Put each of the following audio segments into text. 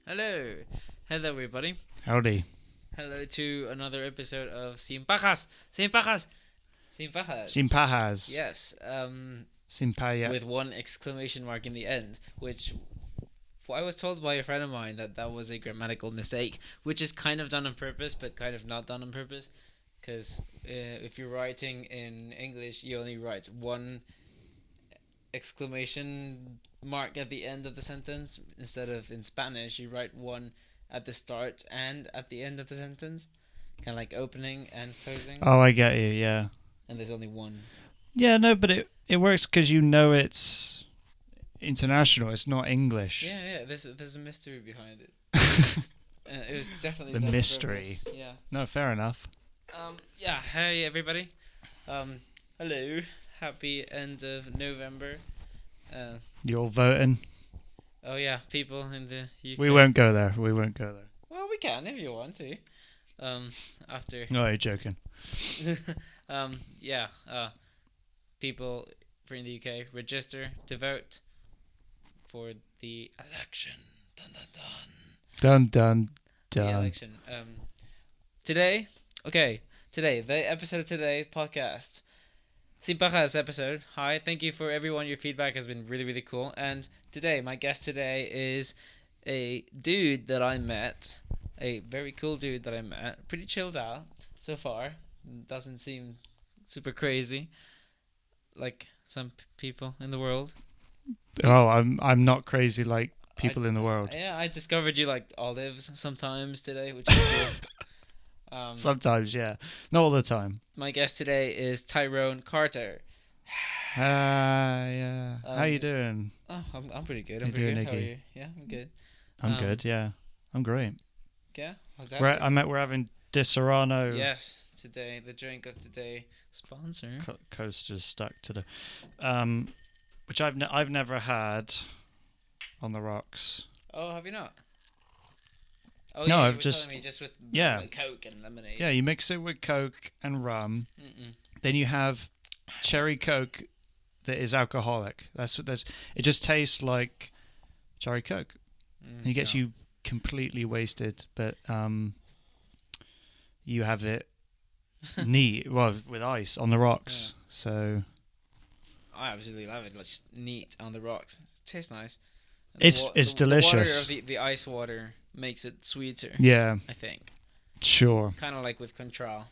Hello. Hello, everybody. Howdy. Hello to another episode of Sin Pajas. Sin Pajas. Sin Pajas. Sin Pajas. Yes. Sin Paya. With one exclamation mark in the end, which I was told by a friend of mine that was a grammatical mistake, which is kind of done on purpose, but kind of not done on purpose. Because if you're writing in English, you only write one exclamation mark at the end of the sentence, instead of in Spanish you write one at the start and at the end of the sentence, kind of like opening and closing. Oh, I get you, yeah. And there's only one. Yeah, no, but it works because you know it's international, it's not English. Yeah, there's a mystery behind it. It was definitely The done on mystery. purpose. Yeah. No, fair enough. Yeah, hey everybody. Hello. Happy end of November. You're voting. Oh yeah, people in the UK. We won't go there. Well, we can if you want to. After. No, you're joking. Yeah. People in the UK register to vote for the election. Dun dun dun. Dun, dun, The dun. election. Today. Okay. Today, the episode of today podcast. Sin Pajas episode. Hi, thank you for everyone. Your feedback has been really, really cool. And today, my guest today is a dude that I met. A very cool dude that I met. Pretty chilled out so far. Doesn't seem super crazy like some people in the world. Oh, I'm not crazy like people in the world. Yeah, I discovered you like olives sometimes today, which is cool. Sometimes, yeah. Not all the time. My guest today is Tyrone Carter. Yeah. How you doing? Oh, I'm pretty good. How I'm you pretty doing, good. How are Iggy? you? Yeah, I'm good. I'm good, yeah. I'm great. Yeah, how's that? We're having Disaronno. Yes, today the drink of today sponsor. Coasters stuck to the, which I've never had on the rocks. Oh, have you not? Oh, No, yeah, I've you were just- telling me just with yeah. Coke and lemonade. Yeah, you mix it with Coke and rum. Mm-mm. Then you have cherry Coke that is alcoholic. It just tastes like cherry Coke. And it gets you completely wasted, but you have it neat, with ice on the rocks. Yeah. So I absolutely love it. Like just neat on the rocks. It tastes nice. And It's delicious. The water of the ice water makes it sweeter. yeah, I think. sure. Kind of like with Contral.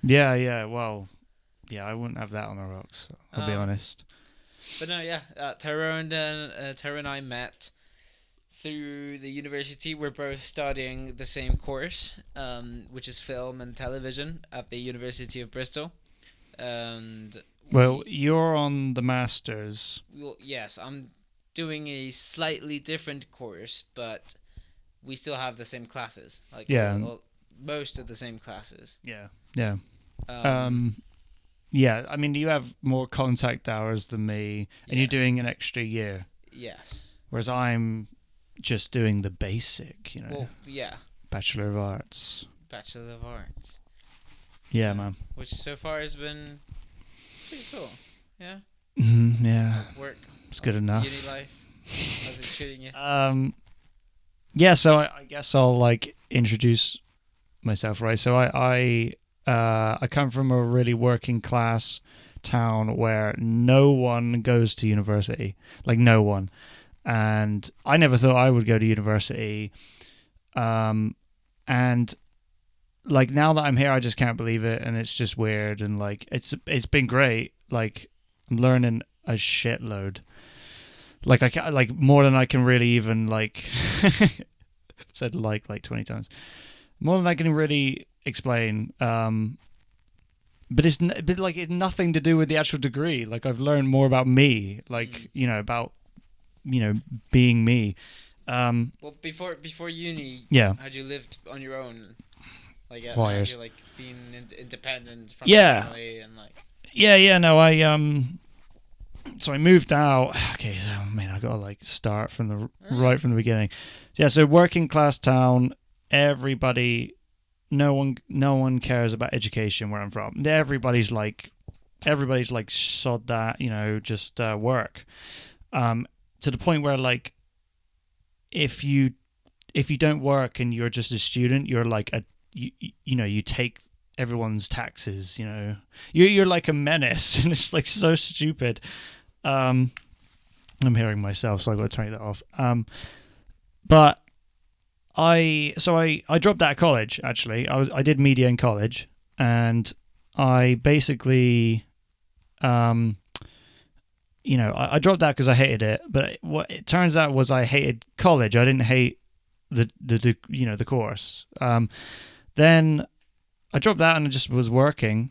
Yeah. Well, yeah, I wouldn't have that on the rocks. I'll be Um, honest. But no, yeah. Tyrone and I met through the university. We're both studying the same course, which is film and television at the University of Bristol. And Well, you're on the masters. yes, I'm doing a slightly different course, but we still have the same classes. Like Yeah. most of the same classes. Yeah. Yeah. I mean, you have more contact hours than me, and you're Yes. doing an extra year, Yes. whereas I'm just doing the basic. Well, yeah. Bachelor of Arts. Bachelor of Arts, Yeah, man. which so far has been pretty cool. Yeah. Yeah, Work. it's good enough. Uni life. How's it treating you? Yeah. So I guess I'll introduce myself, right? So I come from a really working class town where no one goes to university, like no one, and I never thought I would go to university, and now that I'm here, I just can't believe it, and it's just weird, and it's been great. Like I'm learning a shitload. Like I can, more than I can really even said like 20 times, more than I can really explain. But it's nothing to do with the actual degree. Like I've learned more about me, about being me. Well, before uni, Yeah. had you lived on your own? Like, Quiet. had you being independent from Yeah. family and Yeah. No, so I moved out. Okay, so I gotta start from the right from the beginning. Yeah, so working class town. Everybody, no one cares about education where I'm from. Everybody's sod that, just work. To the point where if you if you don't work and you're just a student, you're like you take everyone's taxes. You're like a menace, and it's like so stupid. I'm hearing myself, so I got to turn that off. But I dropped out of college. Actually, I did media in college, and I basically, I dropped out because I hated it. But what it turns out was I hated college. I didn't hate the course. Then I dropped out and I just was working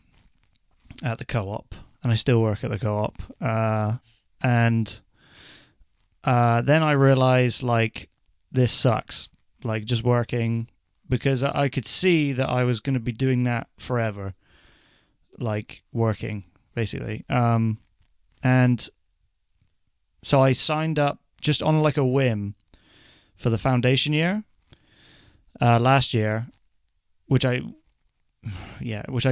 at the co-op, and I still work at the co-op. And then I realized, like, this sucks, like, just working, because I could see that I was going to be doing that forever, like, working, basically. And so I signed up just on, like, a whim for the foundation year last year, which I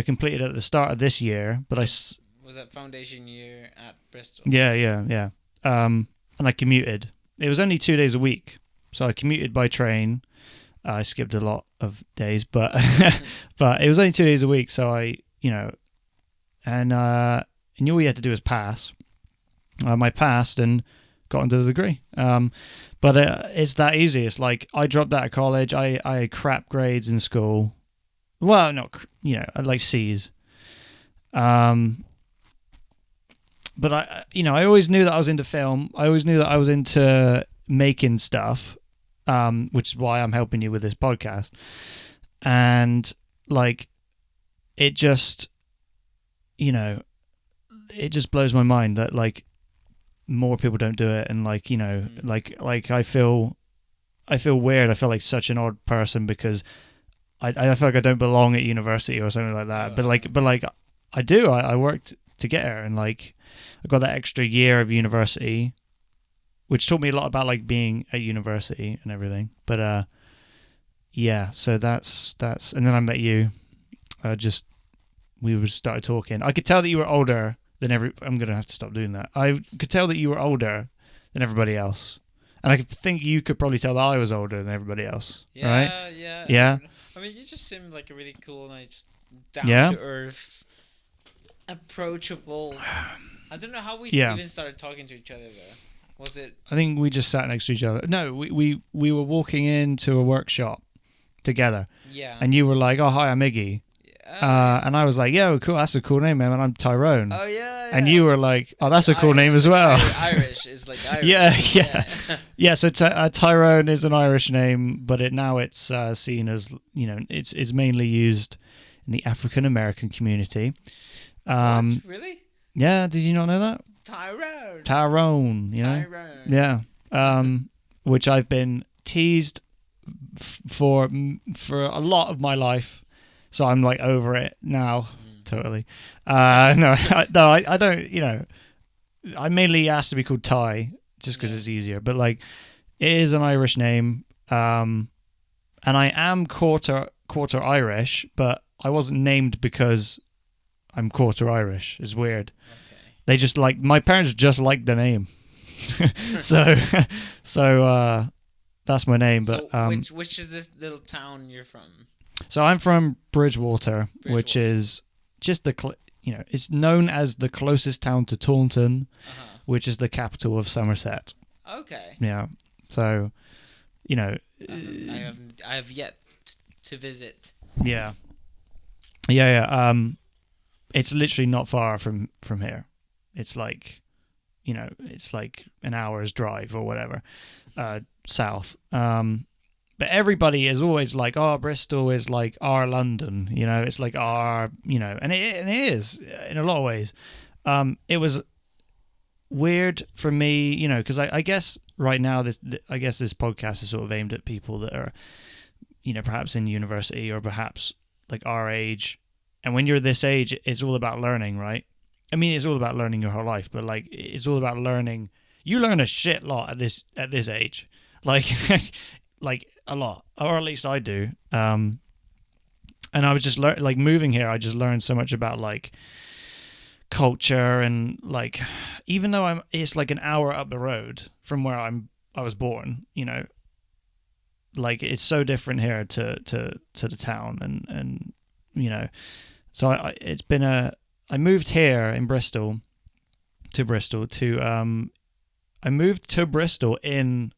completed at the start of this year, but was that foundation year at Bristol? Yeah. And I commuted. It was only 2 days a week, so I commuted by train. I skipped a lot of days, but but it was only 2 days a week. So I and all you had to do was pass. I passed and got into the degree. But it's that easy. It's like I dropped out of college. I had crap grades in school. Well, not like C's. But I always knew that I was into film. I always knew that I was into making stuff, which is why I'm helping you with this podcast. And like, it just blows my mind that like more people don't do it, and like like I feel weird. I feel like such an odd person because I feel like I don't belong at university or something like that. But like I do. I worked to get here, and like I got that extra year of university, which taught me a lot about like being at university and everything. But yeah, so that's and then I met you. We started talking. I could tell that you were older than I'm gonna have to stop doing that. I could tell that you were older than everybody else, and I think you could probably tell that I was older than everybody else. Yeah, right? Yeah. I mean, you just seem like a really cool, nice, down to earth, approachable. I don't know how we even started talking to each other though. Was it? I think we just sat next to each other. No, we were walking into a workshop together. Yeah. And you were like, "Oh, hi, I'm Iggy." And I was like, "Yeah, cool. That's a cool name, man. And I'm Tyrone." Oh yeah. And you were like, "Oh, that's a cool name as well." Irish is like Irish. Yeah. So Tyrone is an Irish name, but it's seen as it's mainly used in the African American community. What? Really? Yeah. Did you not know that? Tyrone. Tyrone. Yeah. Which I've been teased for a lot of my life. So I'm like over it now, totally. I don't. I mainly asked to be called Ty just because it's easier. But like, it is an Irish name, and I am quarter Irish, but I wasn't named because I'm quarter Irish. It's weird. Okay. They just like my parents just liked the name, so that's my name. So but which is this little town you're from? So I'm from Bridgewater, which is just it's known as the closest town to Taunton, which is the capital of Somerset. Okay. Yeah. So, I have yet to visit. Yeah. It's literally not far from here. It's like, it's like an hour's drive or whatever, south. But everybody is always like, "Oh, Bristol is like our London," it's like our, and it is in a lot of ways. It was weird for me, because I guess right now this podcast is sort of aimed at people that are, perhaps in university or perhaps like our age. And when you're this age, it's all about learning, right? I mean, it's all about learning your whole life, but like it's all about learning. You learn a shit lot at this age, like. Like a lot, or at least I do. And I was just like moving here. I just learned so much about like culture and like, even though it's like an hour up the road from where I was born. like it's so different here to the town, and you know, so it's been I moved here in Bristol to I moved to Bristol in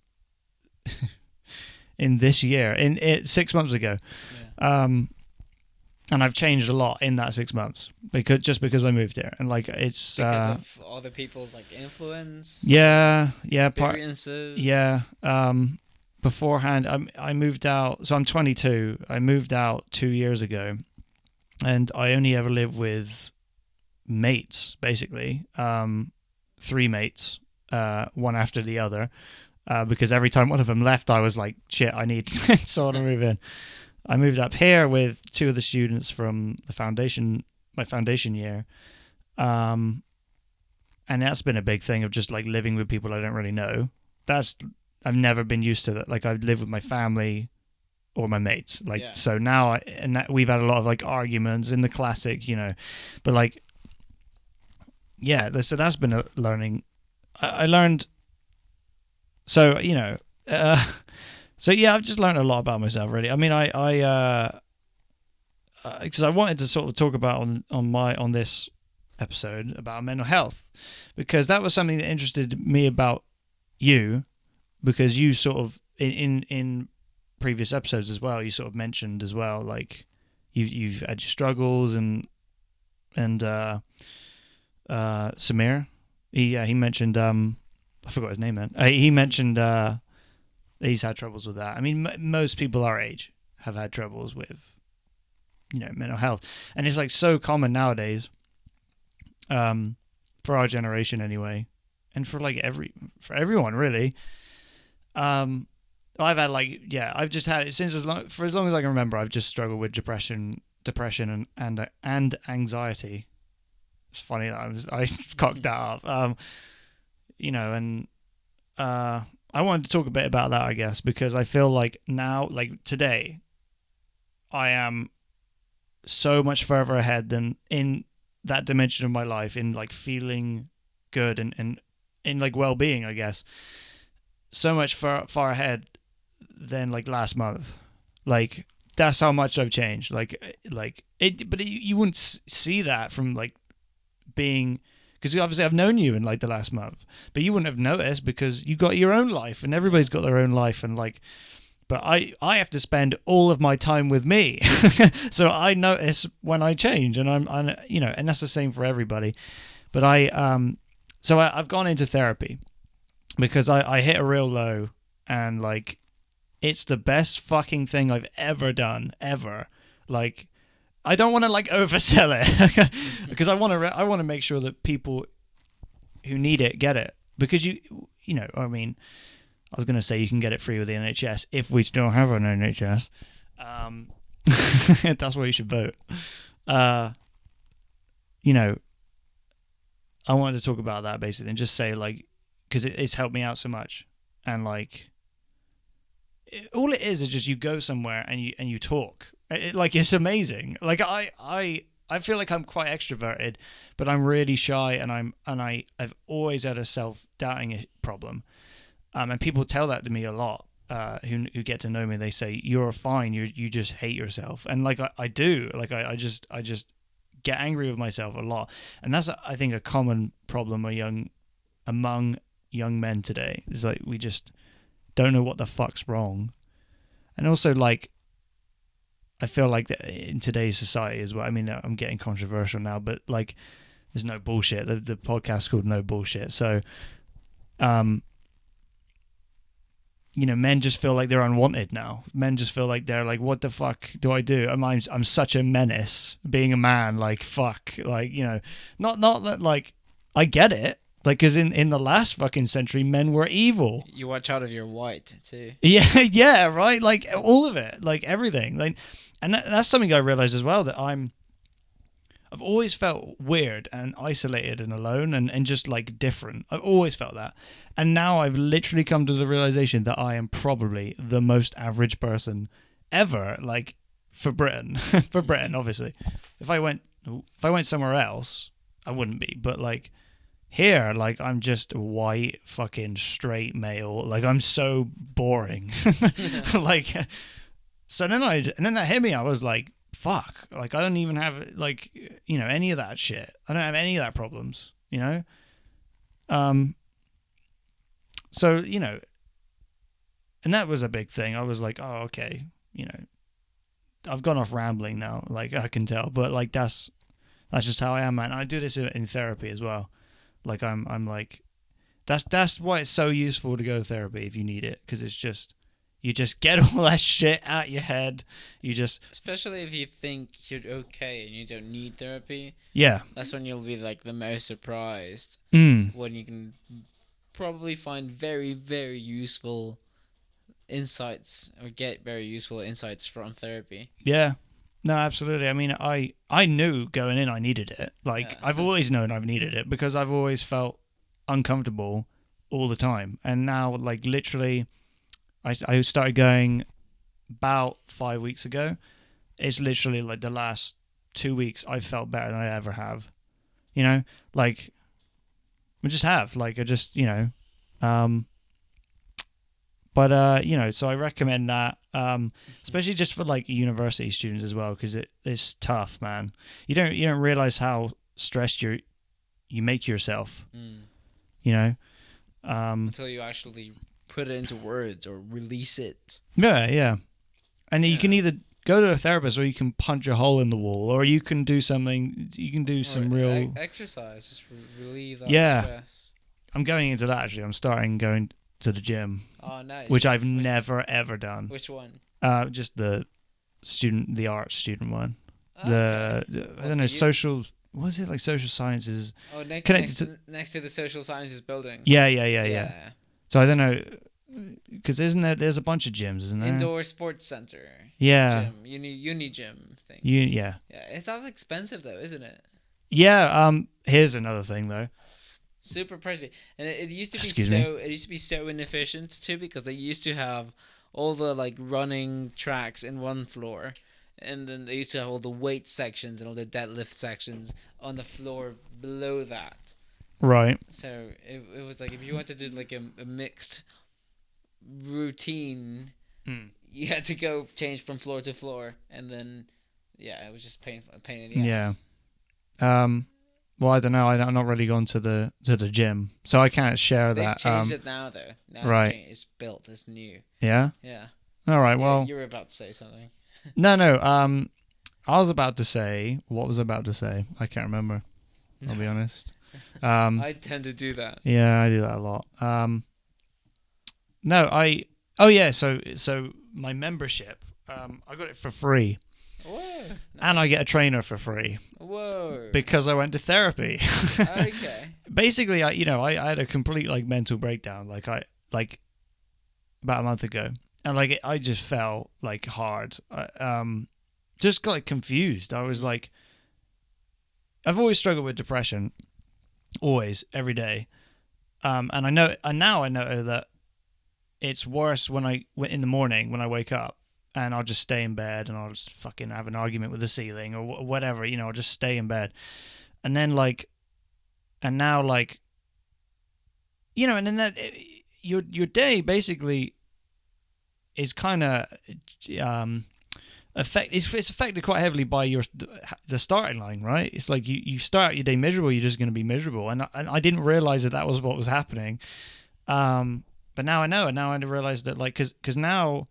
this year, in 6 months ago. Yeah. And I've changed a lot in that 6 months because I moved here, and like it's Because of other people's like influence. yeah Experiences. beforehand I moved out, so I'm 22. I moved out 2 years ago, and I only ever lived with mates, basically, 3 mates, one after the other, because every time one of them left, I was like, shit, I need someone to move in. I moved up here with 2 of the students from my foundation year. And that's been a big thing of just like living with people I don't really know. I've never been used to that. Like I've lived with my family or my mates. Like, Yeah. so now we've had a lot of like arguments in the classic, but like, yeah, so that's been a learning. I learned, so, so yeah, I've just learned a lot about myself, really. I mean, because I wanted to sort of talk about on this episode about mental health, because that was something that interested me about you, because you sort of in previous episodes as well, you sort of mentioned as well, like you've had your struggles, and Samir, he mentioned I forgot his name, man. He mentioned he's had troubles with that. I mean, most people our age have had troubles with, mental health, and it's like so common nowadays, for our generation anyway, and for like everyone really. I've had I've just had it since for as long as I can remember. I've just struggled with depression and anxiety. It's funny that I cocked that up. And I wanted to talk a bit about that, I guess, because I feel like now, like today, I am so much further ahead than in that dimension of my life, in like feeling good and in like well-being, I guess. So much far ahead than like last month. Like that's how much I've changed. Like it, but you wouldn't see that from like being, because obviously I've known you in like the last month, but you wouldn't have noticed because you got your own life, and everybody's got their own life, and like, but I have to spend all of my time with me, so I notice when I change, and I'm and that's the same for everybody. But I've gone into therapy because I hit a real low, and like, it's the best fucking thing I've ever done, ever. Like, I don't want to like oversell it because I want to make sure that people who need it get it, because I mean, I was going to say you can get it free with the NHS if we still have an NHS. That's why you should vote. I wanted to talk about that basically, and just say like, because it's helped me out so much, and like, all it is just you go somewhere and you talk. It's amazing. Like I feel like I'm quite extroverted, but I'm really shy, and I've always had a self-doubting problem. And people tell that to me a lot. Who get to know me, they say you're fine. You just hate yourself, and like I do. Like I just get angry with myself a lot, and that's I think a common problem among young men today. Is like we just don't know what the fuck's wrong, and also like, I feel like that in today's society as well. I mean, I'm getting controversial now, but like, there's no bullshit. The podcast's called No Bullshit. So, men just feel like they're unwanted now. Men just feel like they're like, what the fuck do I do? I'm such a menace being a man. Like, fuck. Like, not that like, I get it. Like, because in the last fucking century, men were evil. You watch out if you're white too. Yeah, right. Like all of it, like everything. Like, and that's something I realized as well, that I've always felt weird and isolated and alone and just like different. I've always felt that, and now I've literally come to the realization that I am probably the most average person ever. Like for Britain, for Britain, obviously. If I went somewhere else, I wouldn't be. But like, Here, like, I'm just a white fucking straight male. Like, I'm so boring. Like, so then that hit me. I was like, fuck. Like, I don't even have, like, any of that shit. I don't have any of that problems, So, and that was a big thing. I was like, oh, okay, I've gone off rambling now. Like, I can tell. But, like, that's just how I am, man. I do this in therapy as well. Like, I'm like, that's why it's so useful to go to therapy if you need it, because it's just, you just get all that shit out your head. You just, especially if you think you're okay and you don't need therapy. Yeah. That's when you'll be like the most surprised when you can probably find very, very useful insights or get very useful insights from therapy. Yeah. No, absolutely. I mean, I knew going in I needed it. Like, yeah. I've always known I've needed it because I've always felt uncomfortable all the time. And now, like, literally, I started going about 5 weeks ago. It's literally, like, the last 2 weeks I've felt better than I ever have. Like, I just have. Like, I just, But so I recommend that, especially just for like university students as well, because it's tough, man. You don't realize how stressed you make yourself, until you actually put it into words or release it. Yeah, and you can either go to a therapist or you can punch a hole in the wall, or you can do something. You can do some real exercise, just relieve that stress. I'm going into that actually. I'm starting going to the gym. Oh, nice. Which I've never ever done. Which one? Just the art student one. Oh, okay. I don't know, social. What is it, like social sciences? Oh, next to the social sciences building. Yeah. So I don't know, because there's a bunch of gyms, isn't there? Indoor sports center. Yeah. Gym. Uni gym thing. Yeah. Yeah, it's not expensive though, isn't it? Yeah. Here's another thing though. Super pricey, and it used to be It used to be so inefficient too, because they used to have all the like running tracks in one floor, and then they used to have all the weight sections and all the deadlift sections on the floor below that. Right. So it was like if you wanted to do like a mixed routine, you had to go change from floor to floor, and then it was just pain in the ass. Yeah. Well, I don't know. I'm not really gone to the gym, so I can't share that. They've changed it now, though. Now right. It's built. It's new. Yeah? Yeah. All right, well... You were about to say something. No. I was about to say... What was I about to say? I can't remember. I'll be honest. I tend to do that. Yeah, I do that a lot. So my membership, I got it for free. Whoa, nice. And I get a trainer for free. Whoa. Because I went to therapy. Okay. Basically, I had a complete like mental breakdown about a month ago, and I just felt like hard. Just got confused. I was like, I've always struggled with depression, always, every day. And now I know that it's worse in the morning when I wake up. And I'll just stay in bed and I'll just fucking have an argument with the ceiling or whatever, I'll just stay in bed. And then and then that your day basically is kind of it's affected quite heavily by the starting line, right? It's like you start your day miserable, you're just going to be miserable. And I didn't realize that was what was happening. But now I know, and now I realize that because now,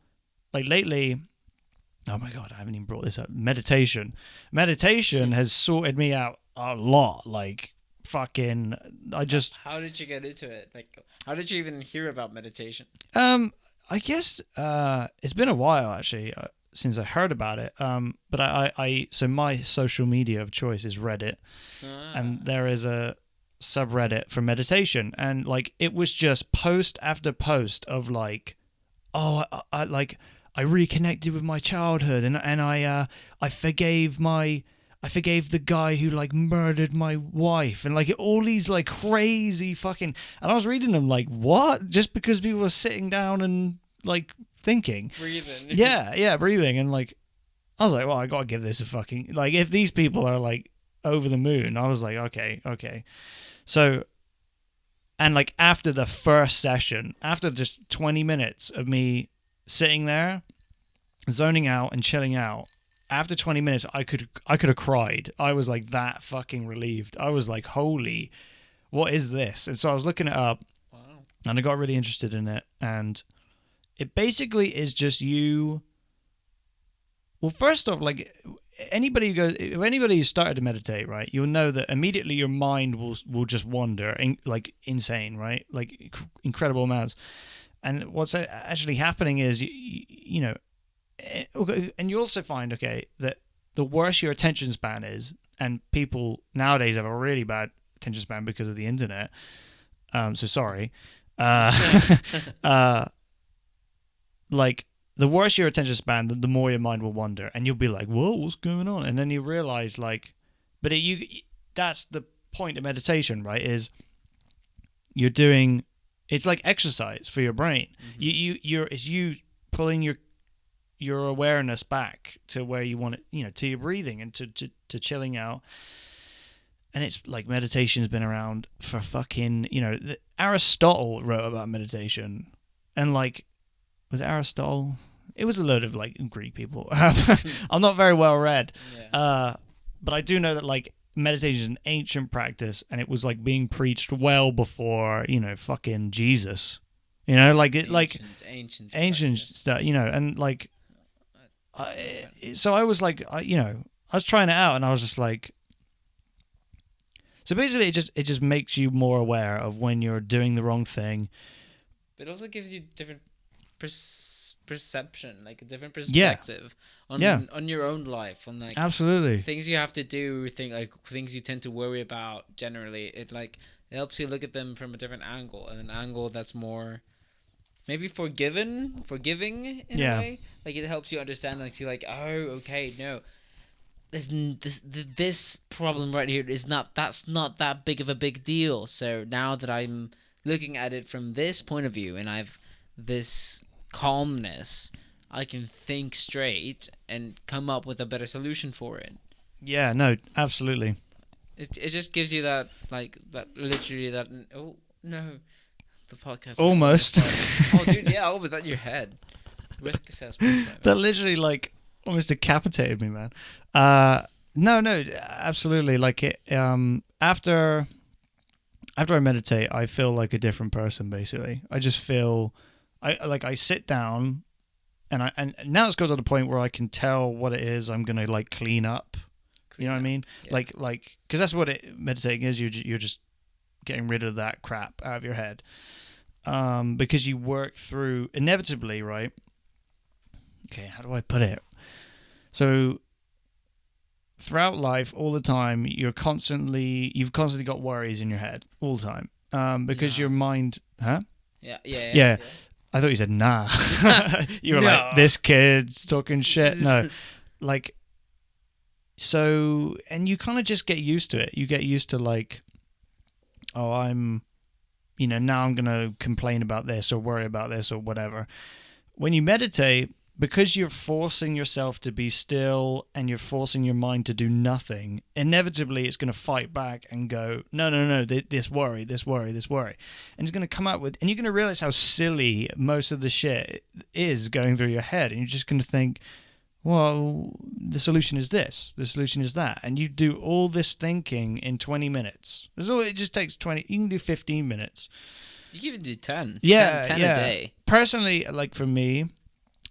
lately, oh my God, I haven't even brought this up. Meditation has sorted me out a lot. Fucking, I just... How did you get into it? How did you even hear about meditation? I guess it's been a while, actually, since I heard about it. But so my social media of choice is Reddit. And there is a subreddit for meditation. And, it was just post after post of, I reconnected with my childhood, and I forgave the guy who murdered my wife, and all these crazy fucking, and I was reading them what? Just because people were sitting down and thinking, breathing, breathing, and I was like, well, I gotta give this a fucking if these people are over the moon, I was like, okay, so And like after the first session, after just 20 minutes of me sitting there, zoning out and chilling out, after 20 minutes, I could have cried. I was like that fucking relieved. I was like, holy, what is this? And so I was looking it up, and I got really interested in it. And it basically is just you. Well, first off, like if anybody who started to meditate, right, you'll know that immediately your mind will just wander, like insane, right, like incredible amounts. And what's actually happening is you know. And you also find, that the worse your attention span is, and people nowadays have a really bad attention span because of the internet. So sorry. Like the worse your attention span, the more your mind will wander, and you'll be like, "Whoa, what's going on?" And then you realize, like, but that's the point of meditation, right? Is you're doing, it's like exercise for your brain. Mm-hmm. It's you pulling your awareness back to where you want it, to your breathing and to chilling out. And it's like meditation's been around for fucking, Aristotle wrote about meditation. And like, was it Aristotle? It was a load of like Greek people. I'm not very well read. Yeah. But I do know that like meditation is an ancient practice, and it was like being preached well before, fucking Jesus. Ancient stuff, and like, so I was like, I was trying it out, and I was just like, so basically it just makes you more aware of when you're doing the wrong thing. It also gives you different perception, like a different perspective on your own life, on like absolutely things you have to do, things you tend to worry about. Generally, it helps you look at them from a different angle, and an angle that's more maybe forgiving in a way. Like it helps you understand, like, see, like, oh, okay, no, this problem right here that's not that big of a big deal. So now that I'm looking at it from this point of view, and I've this calmness, I can think straight and come up with a better solution for it. Yeah, no, absolutely. It just gives you that, like, that literally that. Oh no. The podcast almost. Oh, dude, yeah, almost at your head. Risk assessment. Right, that literally, like, almost decapitated me, man. No, absolutely. Like, it, after I meditate, I feel like a different person, basically. I just feel, I sit down, and now it's got to the point where I can tell what it is I'm going to, like, clean up. You know what I mean? Yeah. Like, because that's what meditating is. You're just getting rid of that crap out of your head, because you work through inevitably, right? Okay, how do I put it? So throughout life, all the time, you've constantly got worries in your head all the time, because your mind, huh? Yeah. I thought you said nah. You were like, this kid's talking shit. No, like, so, and you kind of just get used to it. You get used to, like, oh, I'm, now I'm going to complain about this or worry about this or whatever. When you meditate, because you're forcing yourself to be still and you're forcing your mind to do nothing, inevitably it's going to fight back and go, no, this worry. And it's going to come out with, and you're going to realize how silly most of the shit is going through your head. And you're just going to think, well, the solution is this, the solution is that. And you do all this thinking in 20 minutes. It just takes 20, you can do 15 minutes. You can even do 10. Yeah, 10 a day. Personally, like for me,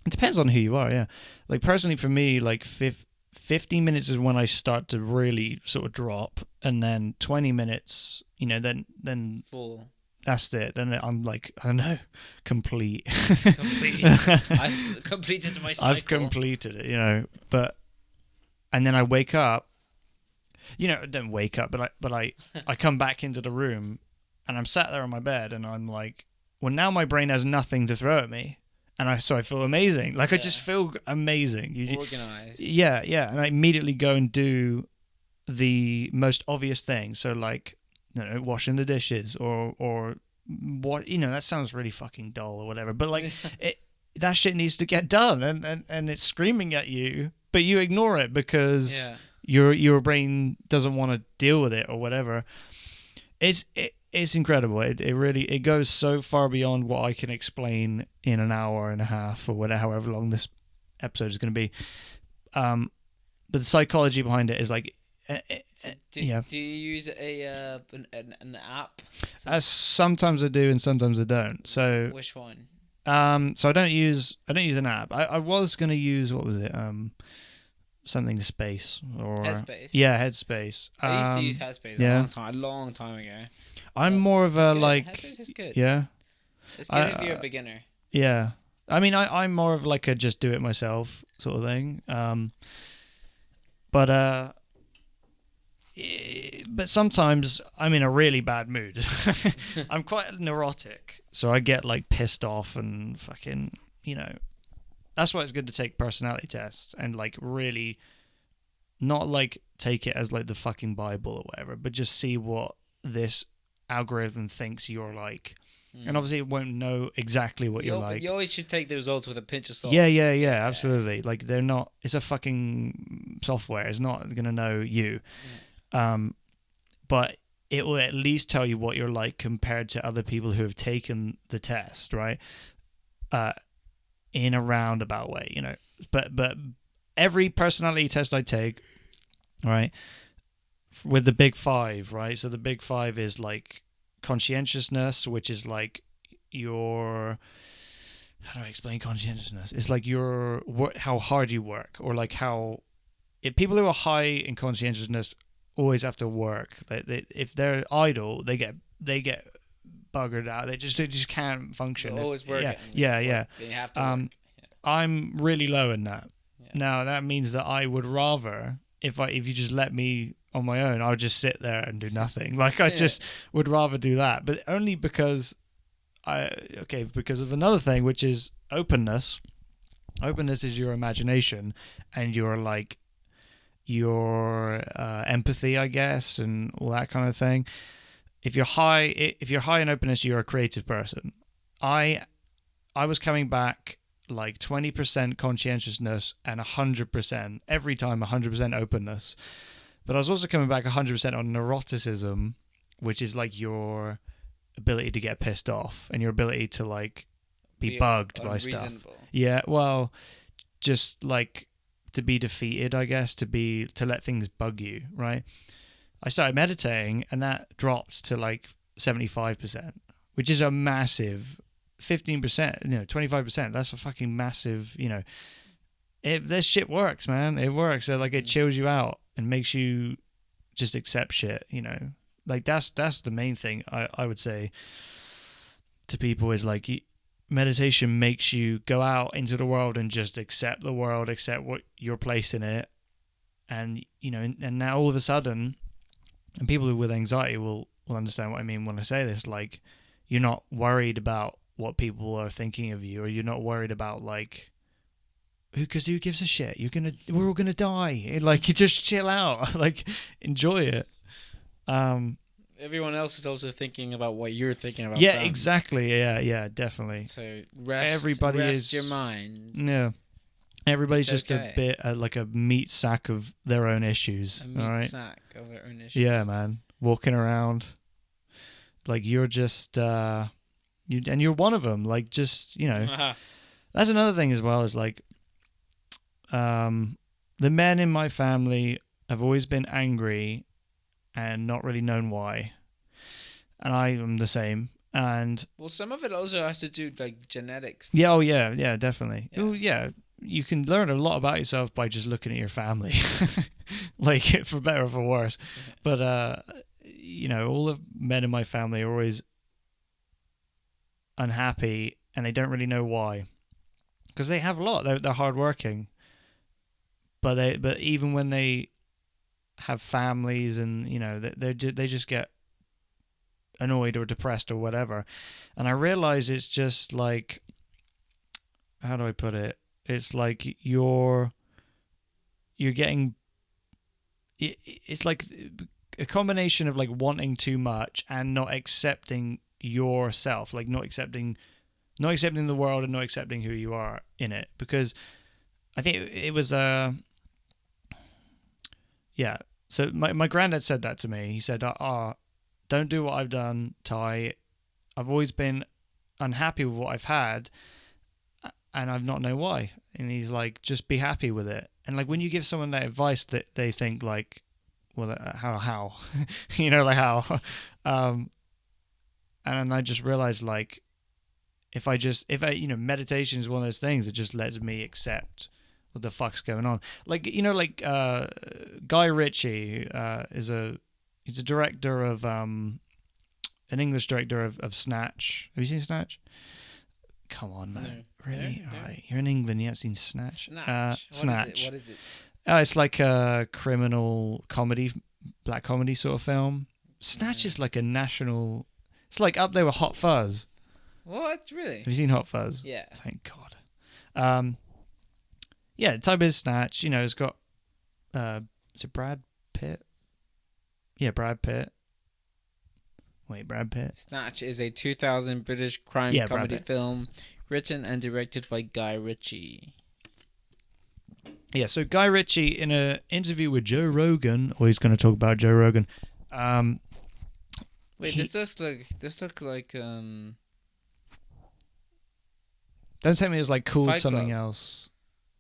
it depends on who you are, yeah. Like personally for me, like 15 minutes is when I start to really sort of drop. And then 20 minutes, then full. That's it. Then I'm like, I don't know, complete. I've completed my cycle. I've completed it, but, and then I wake up, I don't wake up, but I come back into the room, and I'm sat there on my bed, and I'm like, well, now my brain has nothing to throw at me, and so I feel amazing. Like, I just feel amazing. Organized. Yeah, and I immediately go and do the most obvious thing. So, like, washing the dishes or what, that sounds really fucking dull or whatever, but like that shit needs to get done, and it's screaming at you, but you ignore it because your brain doesn't want to deal with it or whatever. It it's incredible. It really it goes so far beyond what I can explain in an hour and a half or whatever, however long this episode is going to be. But the psychology behind it is like, Do yeah. you use an app? Sometimes I do and sometimes I don't. So Which one? so I don't use an app. I was going to use, what was it? Something space or Headspace. Yeah, Headspace. I used to use Headspace a long time ago. I'm more of a good. like, Headspace is good. yeah, It's good if you're a beginner. yeah. I mean, I'm more of like a just do it myself sort of thing. But sometimes I'm in a really bad mood. I'm quite neurotic, so I get like pissed off and fucking, that's why it's good to take personality tests and like really not like take it as like the fucking Bible or whatever, but just see what this algorithm thinks you're like. And obviously it won't know exactly what you're like. You always should take the results with a pinch of salt. Yeah, absolutely. Like they're not, it's a fucking software. It's not going to know you. But it will at least tell you what you're like compared to other people who have taken the test, right? In a roundabout way, But every personality test I take, right, with the big five, right? So the big five is like conscientiousness, which is like your, how do I explain conscientiousness? It's like your how hard you work, or like how people who are high in conscientiousness always have to work. If they're idle, they get buggered out. They just can't function. They're always working. Yeah. You have to work. I'm really low in that. Yeah. Now that means that I would rather, if you just let me on my own, I would just sit there and do nothing. Like I just would rather do that, but only because because of another thing, which is openness. Openness is your imagination and your like your empathy, I guess, and all that kind of thing. If you're high in openness, you're a creative person. I was coming back like 20% conscientiousness and 100% every time 100% openness. But I was also coming back 100% on neuroticism, which is like your ability to get pissed off and your ability to like be bugged by stuff. Yeah, well, just like to be defeated, I guess, to let things bug you, right? I started meditating and that dropped to like 75%, which is a massive 15%, 25%. That's a fucking massive, this shit works, man. It works. So like it chills you out and makes you just accept shit, like that's the main thing I would say to people is like meditation makes you go out into the world and just accept the world, accept what your place in it. And, and now all of a sudden, and people with anxiety will understand what I mean when I say this, like you're not worried about what people are thinking of you, or you're not worried about like, because who gives a shit? We're all gonna die. Like you just chill out, like enjoy it. Everyone else is also thinking about what you're thinking about. Yeah, them. Exactly. Yeah, definitely. So rest your mind. Yeah. Everybody's just a bit like a meat sack of their own issues. A meat sack of their own issues. Yeah, man. Walking around like you're just and you're one of them. Like just that's another thing as well. Is like the men in my family have always been angry and not really known why, and I am the same. And well, some of it also has to do like genetics. Yeah, yeah, definitely. Yeah. Oh, yeah. You can learn a lot about yourself by just looking at your family, like for better or for worse. But all the men in my family are always unhappy, and they don't really know why, because they have a lot. They're hardworking, but even when they have families, and they just get annoyed or depressed or whatever. And I realize it's just like, how do I put it? It's like you're getting, it's like a combination of like wanting too much and not accepting yourself, like not accepting the world and not accepting who you are in it. Because I think it was so my granddad said that to me. He said, don't do what I've done, Ty. I've always been unhappy with what I've had, and I've not known why. And he's like, just be happy with it. And like when you give someone that advice, that they think like, well, how, like how, and I just realized like, if I meditation is one of those things that just lets me accept what the fuck's going on. Like Guy Ritchie he's a director of an English director of Snatch. Have you seen Snatch? Come on, man. No. Really? No. All right. You're in England. You haven't seen Snatch. Snatch. What is it? It's like a criminal comedy, black comedy sort of film. Snatch is like a national. It's like up there with Hot Fuzz. What? Really? Have you seen Hot Fuzz? Yeah. Thank God. Yeah, type is Snatch. It's got. Is it Brad Pitt? Yeah, Brad Pitt. Wait, Brad Pitt? Snatch is a 2000 British crime comedy film written and directed by Guy Ritchie. Yeah, so Guy Ritchie, in an interview with Joe Rogan, or he's going to talk about Joe Rogan. This looks like Don't tell me it's like called Fight something Club. else.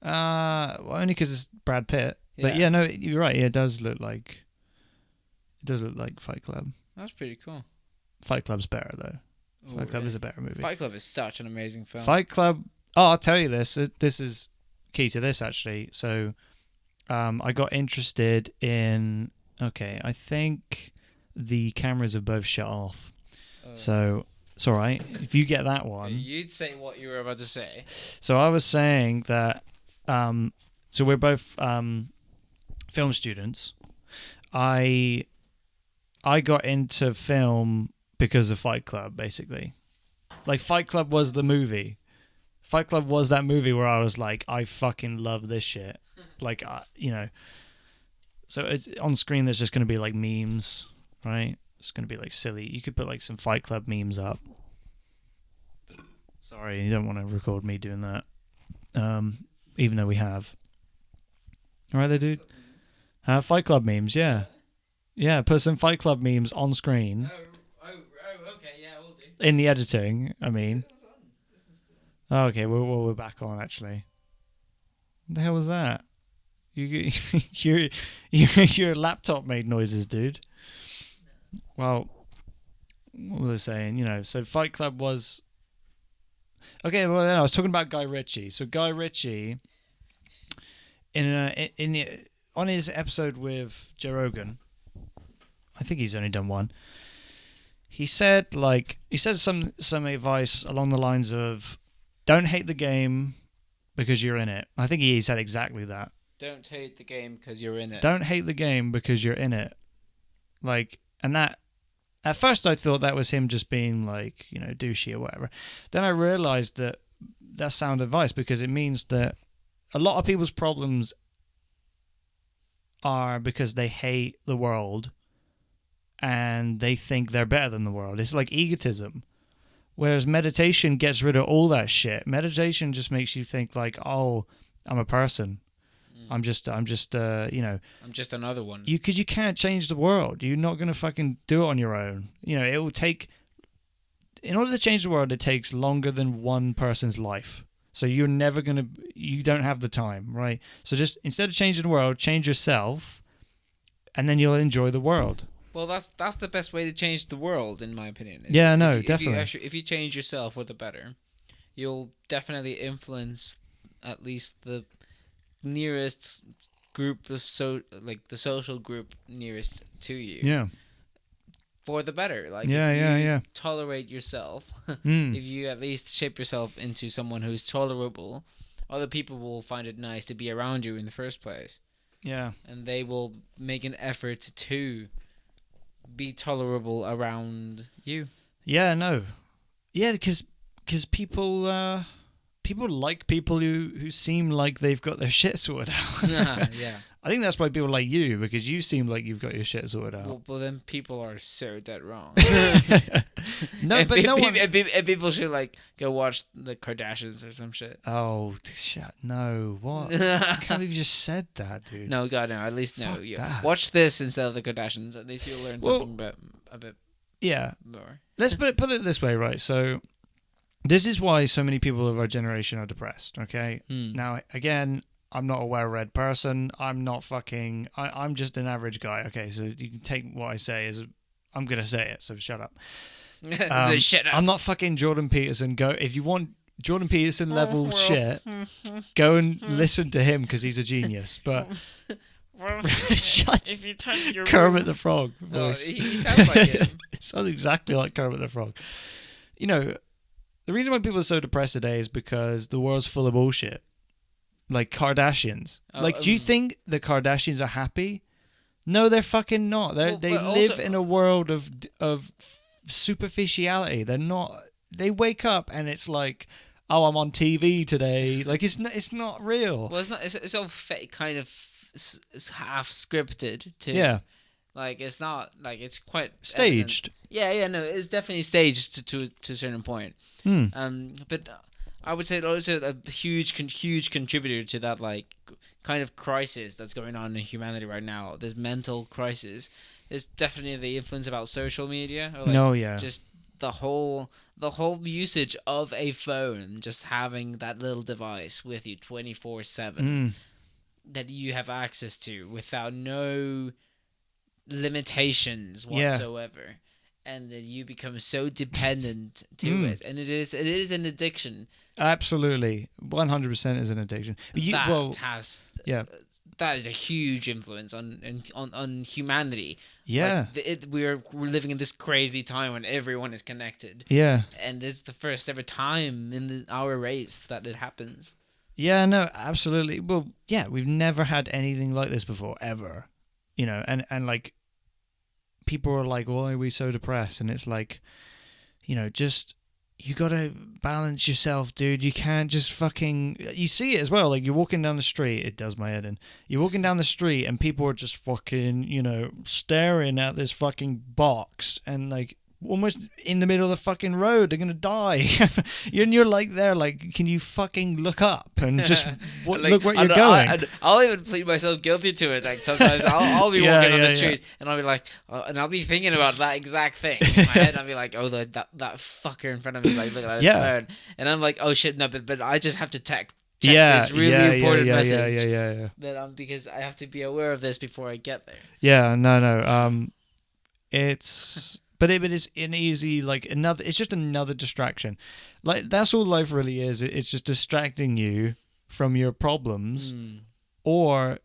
Well, only because it's Brad Pitt. Yeah. But yeah, no, you're right. Yeah, it does look like Fight Club. That's pretty cool. Fight Club's better though. Ooh, Fight Club really? is a better movie. Fight Club is such an amazing film. Fight Club. Oh, I'll tell you this. This is key to this actually. So, I got interested in. Okay, I think the cameras have both shut off. So it's all right if you get that one. You'd say what you were about to say. So I was saying that. So we're both film students. I got into film because of Fight Club, basically. Like Fight Club was the movie. Fight Club was that movie where I was like, I fucking love this shit. Like, So it's on screen. There's just gonna be like memes, right? It's gonna be like silly. You could put like some Fight Club memes up. Sorry, you don't want to record me doing that. Even though we have. All right, there, dude. Fight Club memes, yeah. Yeah, put some Fight Club memes on screen. Okay, yeah, we'll do. In the editing, I mean. Oh, okay, we're back on, actually. What the hell was that? Your laptop made noises, dude. Well, what was I saying? So Fight Club was... Okay, well, I was talking about Guy Ritchie. So Guy Ritchie, on his episode with Joe Rogan, I think he's only done one. He said some advice along the lines of, don't hate the game because you're in it. I think he said exactly that. Don't hate the game because you're in it. Don't hate the game because you're in it. Like, and that. At first, I thought that was him just being like, douchey or whatever. Then I realized that that's sound advice because it means that a lot of people's problems are because they hate the world and they think they're better than the world. It's like egotism. Whereas meditation gets rid of all that shit. Meditation just makes you think like, oh, I'm a person. I'm just I'm just another one. Because you can't change the world. You're not going to fucking do it on your own. It will take... In order to change the world, it takes longer than one person's life. So you're never going to... You don't have the time, right? So just, instead of changing the world, change yourself, and then you'll enjoy the world. Well, that's the best way to change the world, in my opinion. Yeah, no, definitely. If you change yourself for the better, you'll definitely influence at least the nearest group of the social group nearest to you. Yeah. For the better. Like if you tolerate yourself, if you at least shape yourself into someone who's tolerable, other people will find it nice to be around you in the first place. Yeah. And they will make an effort to be tolerable around you. Yeah, no. Yeah, because people like people who seem like they've got their shit sorted out. Yeah. I think that's why people like you, because you seem like you've got your shit sorted out. Well, then people are so dead wrong. No, but no one... And people should go watch the Kardashians or some shit. Oh, shit! No, what? I can't believe you just said that, dude. No, God, no. At least no. Fuck that. Watch this instead of the Kardashians. At least you'll learn something a bit Yeah. more. Let's put it this way, right? So this is why so many people of our generation are depressed, okay? Now, again, I'm not a well-read person. I'm not fucking... I'm just an average guy, okay? So you can take what I say as... I'm going to say it, so shut up. So shut up. I'm not fucking Jordan Peterson. If you want Jordan Peterson level shit, go and listen to him because he's a genius. But shut if you turn your Kermit the Frog voice. He sounds like him. It sounds exactly like Kermit the Frog. You know, the reason why people are so depressed today is because the world's full of bullshit. Like Kardashians. Do you think the Kardashians are happy? No, they're fucking not. They live in a world of superficiality. They're not. They wake up and it's like, oh, I'm on TV today. Like it's not real. Well, it's not. It's all fake, kind of half scripted too. Yeah. Like it's not like it's quite staged. Evident. Yeah, no, it's definitely staged to a certain point. But I would say also a huge contributor to that like kind of crisis that's going on in humanity right now. This mental crisis is definitely the influence about social media. Or like just the whole usage of a phone, just having that little device with you 24/7 that you have access to without no limitations whatsoever. And then you become so dependent to it, and it is an addiction. Absolutely, 100% is an addiction. That is a huge influence on humanity. Yeah, like we're living in this crazy time when everyone is connected. Yeah, and it's the first ever time in our race that it happens. Yeah, no, absolutely. Well, yeah, we've never had anything like this before, ever. You know, and like. People are like, why are we so depressed? And it's like, you know, just, you got to balance yourself, dude. You can't just fucking, you see it as well. Like you're walking down the street, it does my head in. You're walking down the street and people are just fucking, you know, staring at this fucking box and like almost in the middle of the fucking road. They're going to die. And you're like there, like, can you fucking look up and just look where you're going? I'll even plead myself guilty to it. Like sometimes I'll be walking on the street and I'll be like, and I'll be thinking about that exact thing in my head. I'll be like, oh, that fucker in front of me, like looking at his phone, and I'm like, oh shit, no, but I just have to check this really important message. Yeah. That because I have to be aware of this before I get there. Yeah, no. It's. But it is an easy, like, it's just another distraction. Like, that's all life really is. It's just distracting you from your problems or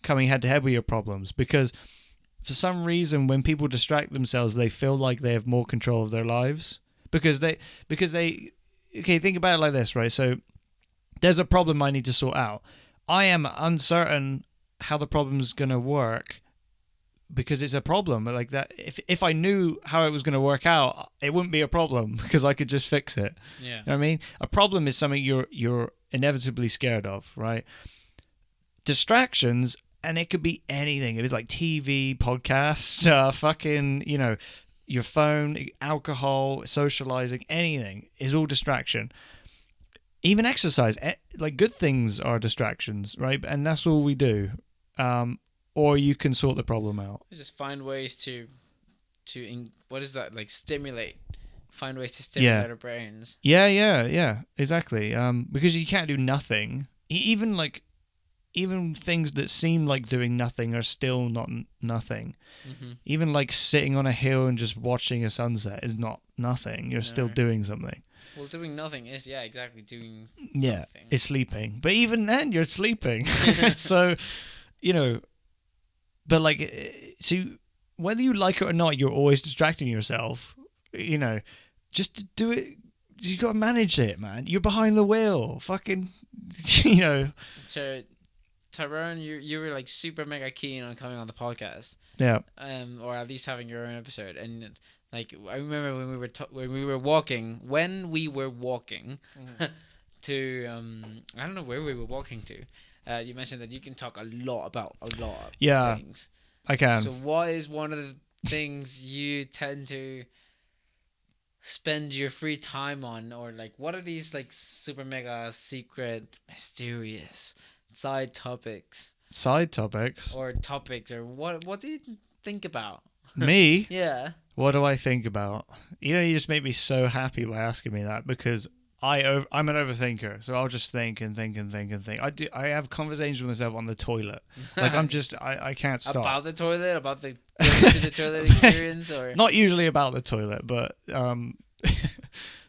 coming head to head with your problems. Because for some reason, when people distract themselves, they feel like they have more control of their lives. Because they, okay, think about it like this, right? So there's a problem I need to sort out. I am uncertain how the problem's going to work. Because it's a problem like that. If I knew how it was going to work out, it wouldn't be a problem because I could just fix it. Yeah, you know what I mean. A problem is something you're inevitably scared of, right? Distractions, and it could be anything. It is like TV, podcasts, fucking, you know, your phone, alcohol, socializing, anything is all distraction. Even exercise, like good things are distractions, right? And that's all we do. Or you can sort the problem out. Just find ways to what is that, like, stimulate? Find ways to stimulate our brains. Yeah, exactly. Because you can't do nothing. Even things that seem like doing nothing are still not nothing. Mm-hmm. Even like sitting on a hill and just watching a sunset is not nothing. You're still doing something. Well, doing nothing is, exactly, doing something. Yeah, it's sleeping. But even then, you're sleeping. So, you know... But like, so whether you like it or not, you're always distracting yourself. You know, just to do it. You got to manage it, man. You're behind the wheel. Fucking, you know. So, Tyrone, you were like super mega keen on coming on the podcast. Yeah. Or at least having your own episode. And like, I remember when we were walking to I don't know where we were walking to. You mentioned that you can talk a lot about a lot of things. I can. So what is one of the things you tend to spend your free time on? Or like, what are these like super mega secret, mysterious side topics? Side topics? Or topics, or what do you think about? Me? Yeah. What do I think about? You just make me so happy by asking me that, because I'm an overthinker, so I'll just think and think and think and think. I have conversations with myself on the toilet. Like I can't stop. About the toilet, about the going to the toilet experience, or Not usually about the toilet, but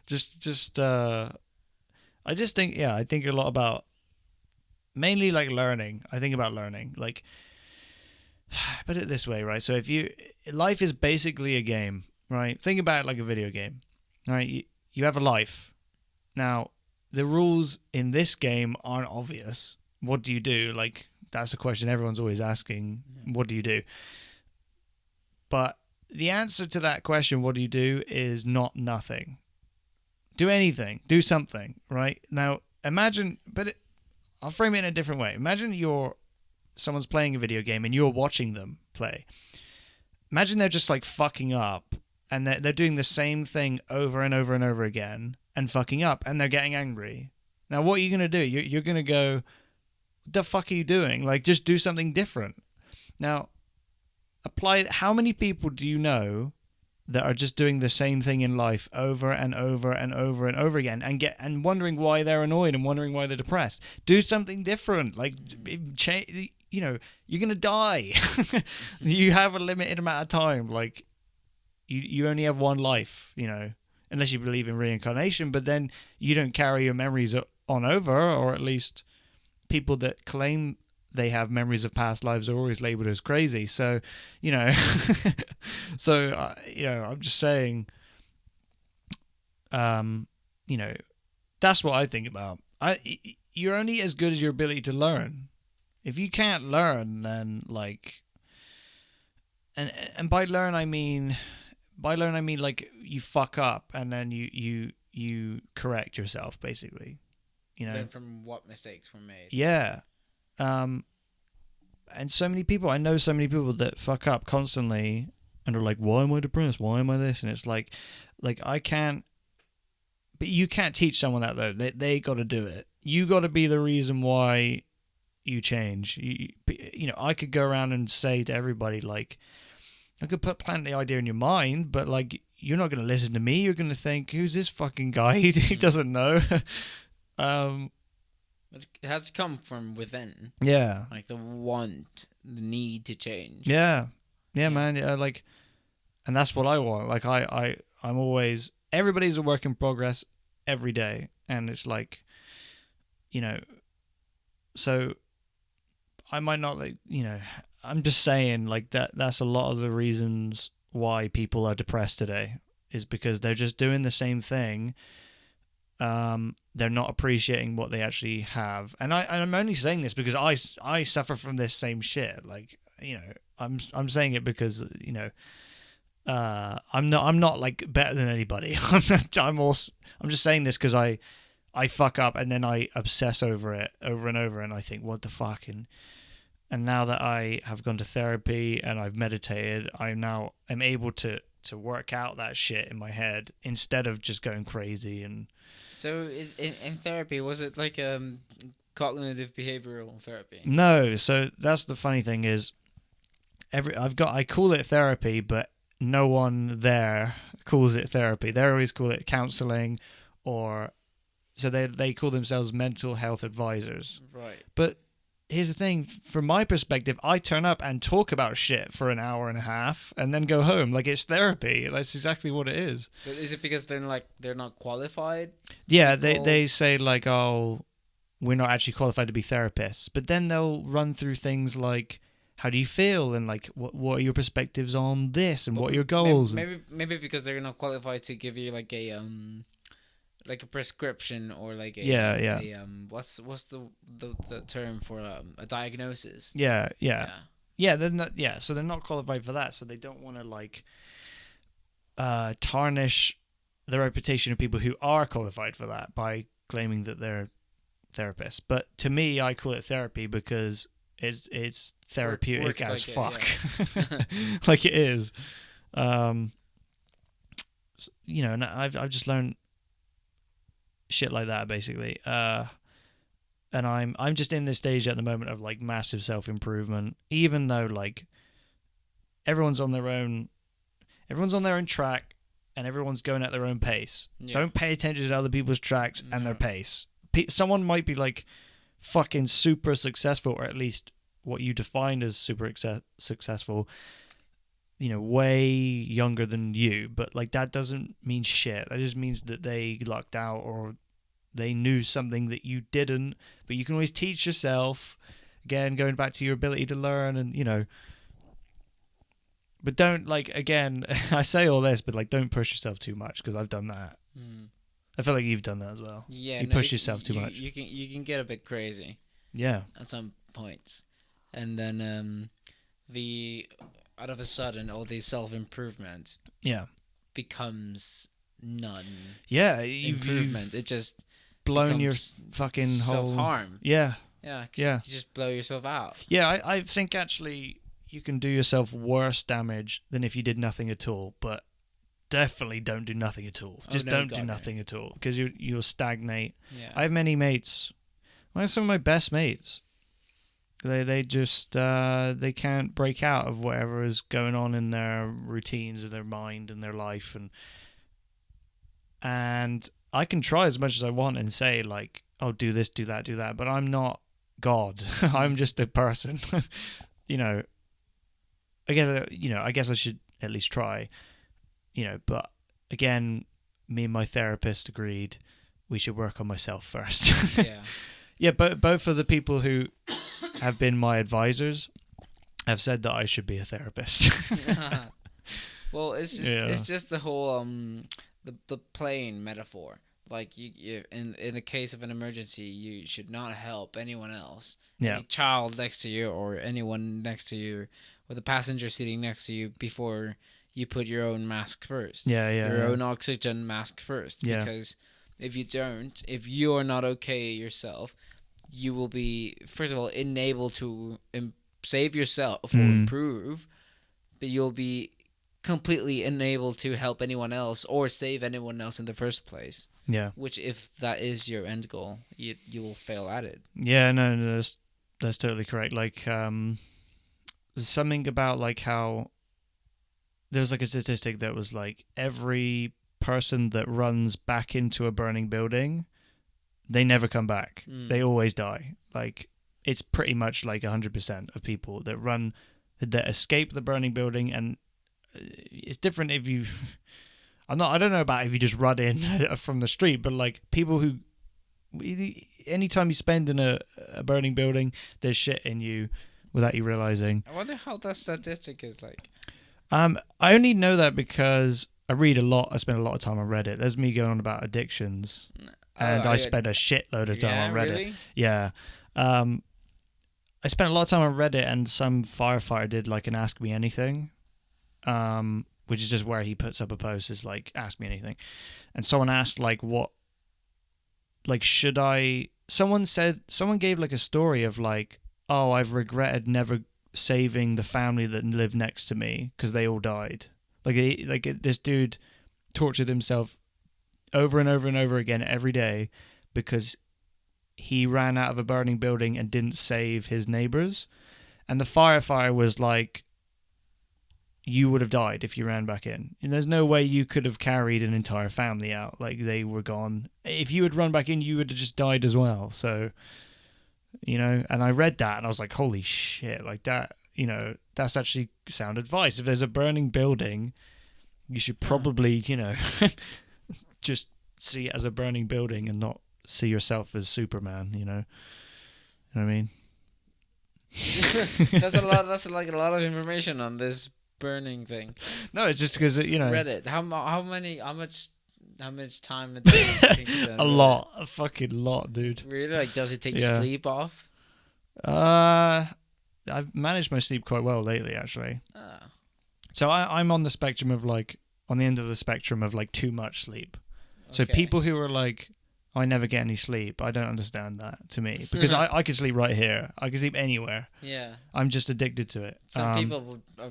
just I just think, I think a lot about, mainly like learning. I think about learning. Like, put it this way, right? So life is basically a game, right? Think about it like a video game, right? You have a life. Now, the rules in this game aren't obvious. What do you do? Like, that's a question everyone's always asking. What do you do? But the answer to that question, what do you do, is not nothing. Do anything. Do something, right? Now, imagine, I'll frame it in a different way. Imagine someone's playing a video game and you're watching them play. Imagine they're just like fucking up, and they're doing the same thing over and over and over again and fucking up, and they're getting angry. Now, what are you going to do? You're going to go, what the fuck are you doing? Like, just do something different. Now, how many people do you know that are just doing the same thing in life over and over and over and over again, and wondering why they're annoyed and wondering why they're depressed? Do something different. Like, you're going to die. You have a limited amount of time. Like, you only have one life, unless you believe in reincarnation, but then you don't carry your memories on over, or at least people that claim they have memories of past lives are always labeled as crazy. So, I'm just saying, that's what I think about. You're only as good as your ability to learn. If you can't learn, then like, and by learn I mean like you fuck up and then you correct yourself, basically. learn from what mistakes were made. Yeah. And I know so many people that fuck up constantly and are like, why am I depressed? Why am I this? And it's like I can't, but you can't teach someone that though. They got to do it. You got to be the reason why you change. I could go around and say to everybody, like, I could plant the idea in your mind, but like, you're not going to listen to me. You're going to think, who's this fucking guy? He doesn't know. It has to come from within. Yeah. Like the need to change. Yeah, man. Yeah, like, and that's what I want. Like, I'm always, everybody's a work in progress every day, and it's like, so I might not, like, I'm just saying, like, that's a lot of the reasons why people are depressed today, is because they're just doing the same thing. They're not appreciating what they actually have, and I'm only saying this because I suffer from this same shit. Like, I'm saying it because I'm not like better than anybody. I'm just saying this because I fuck up and then I obsess over it over and over, and I think, what the fuck, and now that I have gone to therapy and I've meditated, I'm able to work out that shit in my head instead of just going crazy. And so in therapy, was it like cognitive behavioral therapy? No, so that's the funny thing is, I call it therapy, but no one there calls it therapy. They always call it counseling, or so they call themselves mental health advisors. Right. But here's the thing, from my perspective, I turn up and talk about shit for an hour and a half and then go home. Like, it's therapy. That's exactly what it is. But is it because they're not qualified? Yeah, they say like, oh, we're not actually qualified to be therapists. But then they'll run through things like, how do you feel? And like, what are your perspectives on this? And what are your goals? Maybe because they're not qualified to give you like a prescription, or like what's the term for a diagnosis? Yeah. So they're not qualified for that, so they don't want to like tarnish the reputation of people who are qualified for that by claiming that they're therapists. But to me, I call it therapy because it's therapeutic as fuck. Yeah. Like, it is. And I've just learned shit like that, basically. And I'm just in this stage at the moment of like massive self-improvement, even though like everyone's on their own track, and everyone's going at their own pace. Yeah. Don't pay attention to other people's tracks and their pace. Someone might be like fucking super successful, or at least what you define as super successful, you know, way younger than you, but like that doesn't mean shit. That just means that they lucked out, or they knew something that you didn't. But you can always teach yourself, again, going back to your ability to learn, and you know. But don't, like, again, I say all this, but like don't push yourself too much, because I've done that. I feel like you've done that as well. Yeah, you push yourself too much. You can get a bit crazy. Yeah. At some points, and then out of a sudden, all these self-improvement becomes none. Yeah, improvement. It just blown your fucking whole self-harm. Yeah. Yeah. Yeah. You just blow yourself out. Yeah, I think actually you can do yourself worse damage than if you did nothing at all, but definitely don't do nothing at all. Just don't do nothing at all, because you'll stagnate. Yeah. I have many mates. One of some of my best mates. They just they can't break out of whatever is going on in their routines, in their mind, and their life, and I can try as much as I want and say like, oh, do this, do that, but I'm not God. I'm just a person. You know. I guess I should at least try. You know, but again, me and my therapist agreed we should work on myself first. Yeah. Yeah, but both of the people who have been my advisors have said that I should be a therapist. Well, it's just the whole the plane metaphor. Like you in the case of an emergency, you should not help anyone else. Yeah. Any child next to you, or anyone next to you, or the passenger sitting next to you, before you put your own mask first. Yeah. Your own oxygen mask first. Yeah. Because if you don't, if you are not okay yourself, you will be, first of all, unable to save yourself or improve, but you'll be completely unable to help anyone else or save anyone else in the first place. Yeah. Which, if that is your end goal, you will fail at it. Yeah, no, that's totally correct. Like, there's something about like how there's like a statistic that was like every person that runs back into a burning building, they never come back. They always die. Like, it's pretty much like 100% of people that escape the burning building, and it's different if you. I don't know about if you just run in from the street, but like people who, anytime you spend in a burning building, there's shit in you without you realizing. I wonder how that statistic is like. I only know that because I read a lot. I spend a lot of time on Reddit. There's me going on about addictions, and I spend a shitload of time on Reddit. Really? Yeah. I spent a lot of time on Reddit, and some firefighter did like an Ask Me Anything, which is just where he puts up a post, is like, ask me anything. And someone asked like, what, like, should I, someone gave like a story of like, oh, I've regretted never saving the family that lived next to me because they all died. This dude tortured himself over and over and over again every day because he ran out of a burning building and didn't save his neighbors. And the firefighter was like, you would have died if you ran back in. And there's no way you could have carried an entire family out. Like, they were gone. If you had run back in, you would have just died as well. So, you know, and I read that and I was like, holy shit, like that, you know, that's actually sound advice. If there's a burning building, you should probably, you know, just see it as a burning building and not see yourself as Superman, you know? You know what I mean? That's a lot of information on this burning thing. No, it's just because, you know, Reddit. How much time a day do you think you spend on Reddit? A fucking lot, dude. Really? Like, does it take sleep off? I've managed my sleep quite well lately, actually. Ah. So I'm on the spectrum of like, on the end of the spectrum of like too much sleep. So Okay. people who are like, I never get any sleep, I don't understand that, to me, because I can sleep right here. I can sleep anywhere. Yeah. I'm just addicted to it. Some people are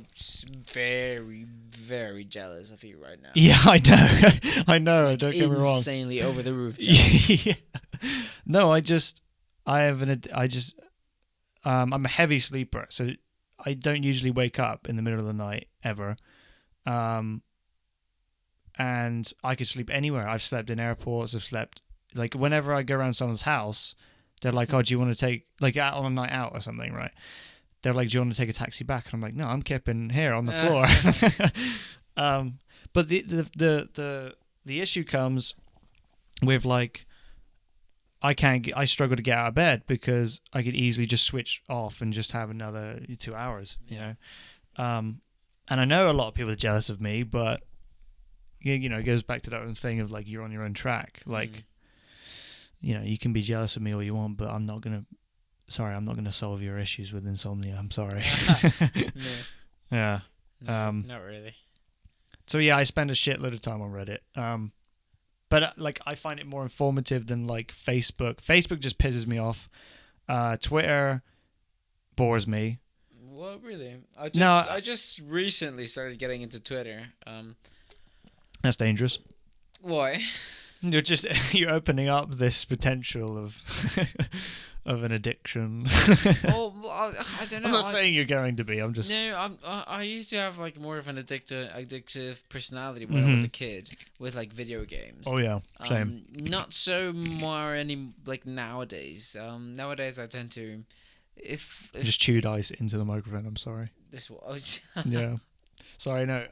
very, very jealous of you right now. Yeah, I know. I know. Don't get me wrong. Insanely over the roof jealous. Yeah. No, I'm a heavy sleeper, so I don't usually wake up in the middle of the night ever. And I could sleep anywhere. I've slept in airports. I've slept like whenever I go around someone's house, they're like, "Oh, do you want to take like out on a night out or something?" Right? They're like, "Do you want to take a taxi back?" And I'm like, "No, I'm keeping here on the floor." But the issue comes with like I struggle to get out of bed because I could easily just switch off and just have another 2 hours, you know. And I know a lot of people are jealous of me, but you know, it goes back to that own thing of like you're on your own track. Like, you know, you can be jealous of me all you want, but I'm not gonna solve your issues with insomnia. I'm sorry. Yeah. No, not really. So yeah, I spend a shitload of time on Reddit. But like I find it more informative than like Facebook. Facebook just pisses me off. Twitter bores me. Well, really, I just recently started getting into Twitter. That's dangerous. Why? You're opening up this potential of of an addiction. Well, I don't know. I'm not saying you're going to be. I'm just. No, I used to have like more of an addictive personality when I was a kid with like video games. Oh yeah, same. Not so more like nowadays. Nowadays I tend to, if just chewed ice into the microphone. I'm sorry. This was. Yeah. Sorry. No.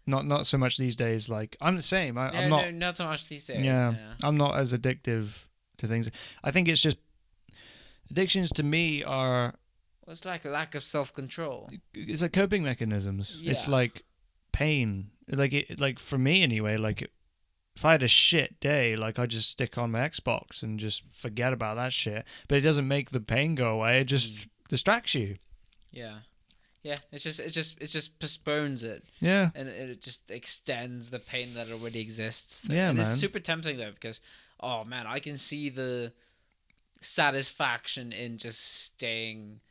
Not so much these days. Like I'm the same. I'm not. No, not so much these days. Yeah. No. I'm not as addictive to things. I think it's just addictions to me are. Well, it's like a lack of self-control. It's like coping mechanisms. Yeah. It's like pain. Like for me anyway. Like if I had a shit day, like I just stick on my Xbox and just forget about that shit. But it doesn't make the pain go away. It just distracts you. Yeah. Yeah, it just postpones it. Yeah. And it just extends the pain that already exists. Yeah, and man. it's super tempting though because, oh man, I can see the satisfaction in just staying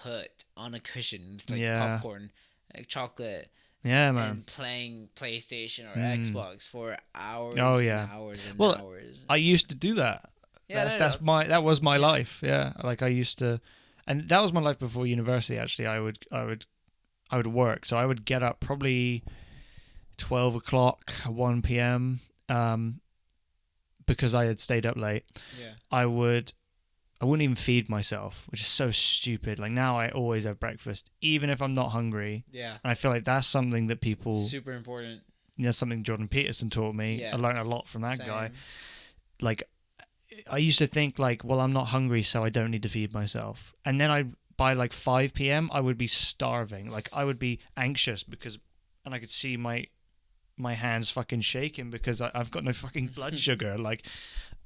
put on a cushion with like popcorn, like chocolate. Yeah, man. And playing PlayStation or Xbox for hours and hours and hours. I used to do that. Yeah, that was my life. Yeah, like I used to. And that was my life before university. Actually, I would work. So I would get up probably 12 o'clock, 1 p.m. Because I had stayed up late. Yeah. I wouldn't even feed myself, which is so stupid. Like now, I always have breakfast, even if I'm not hungry. Yeah. And I feel like that's something that people super important. You know, something Jordan Peterson taught me. Yeah. I learned a lot from that Same. guy. Like, I used to think like, well, I'm not hungry, so I don't need to feed myself. And then by like 5 p.m., I would be starving. Like I would be anxious and I could see my hands fucking shaking because I've got no fucking blood sugar. Like,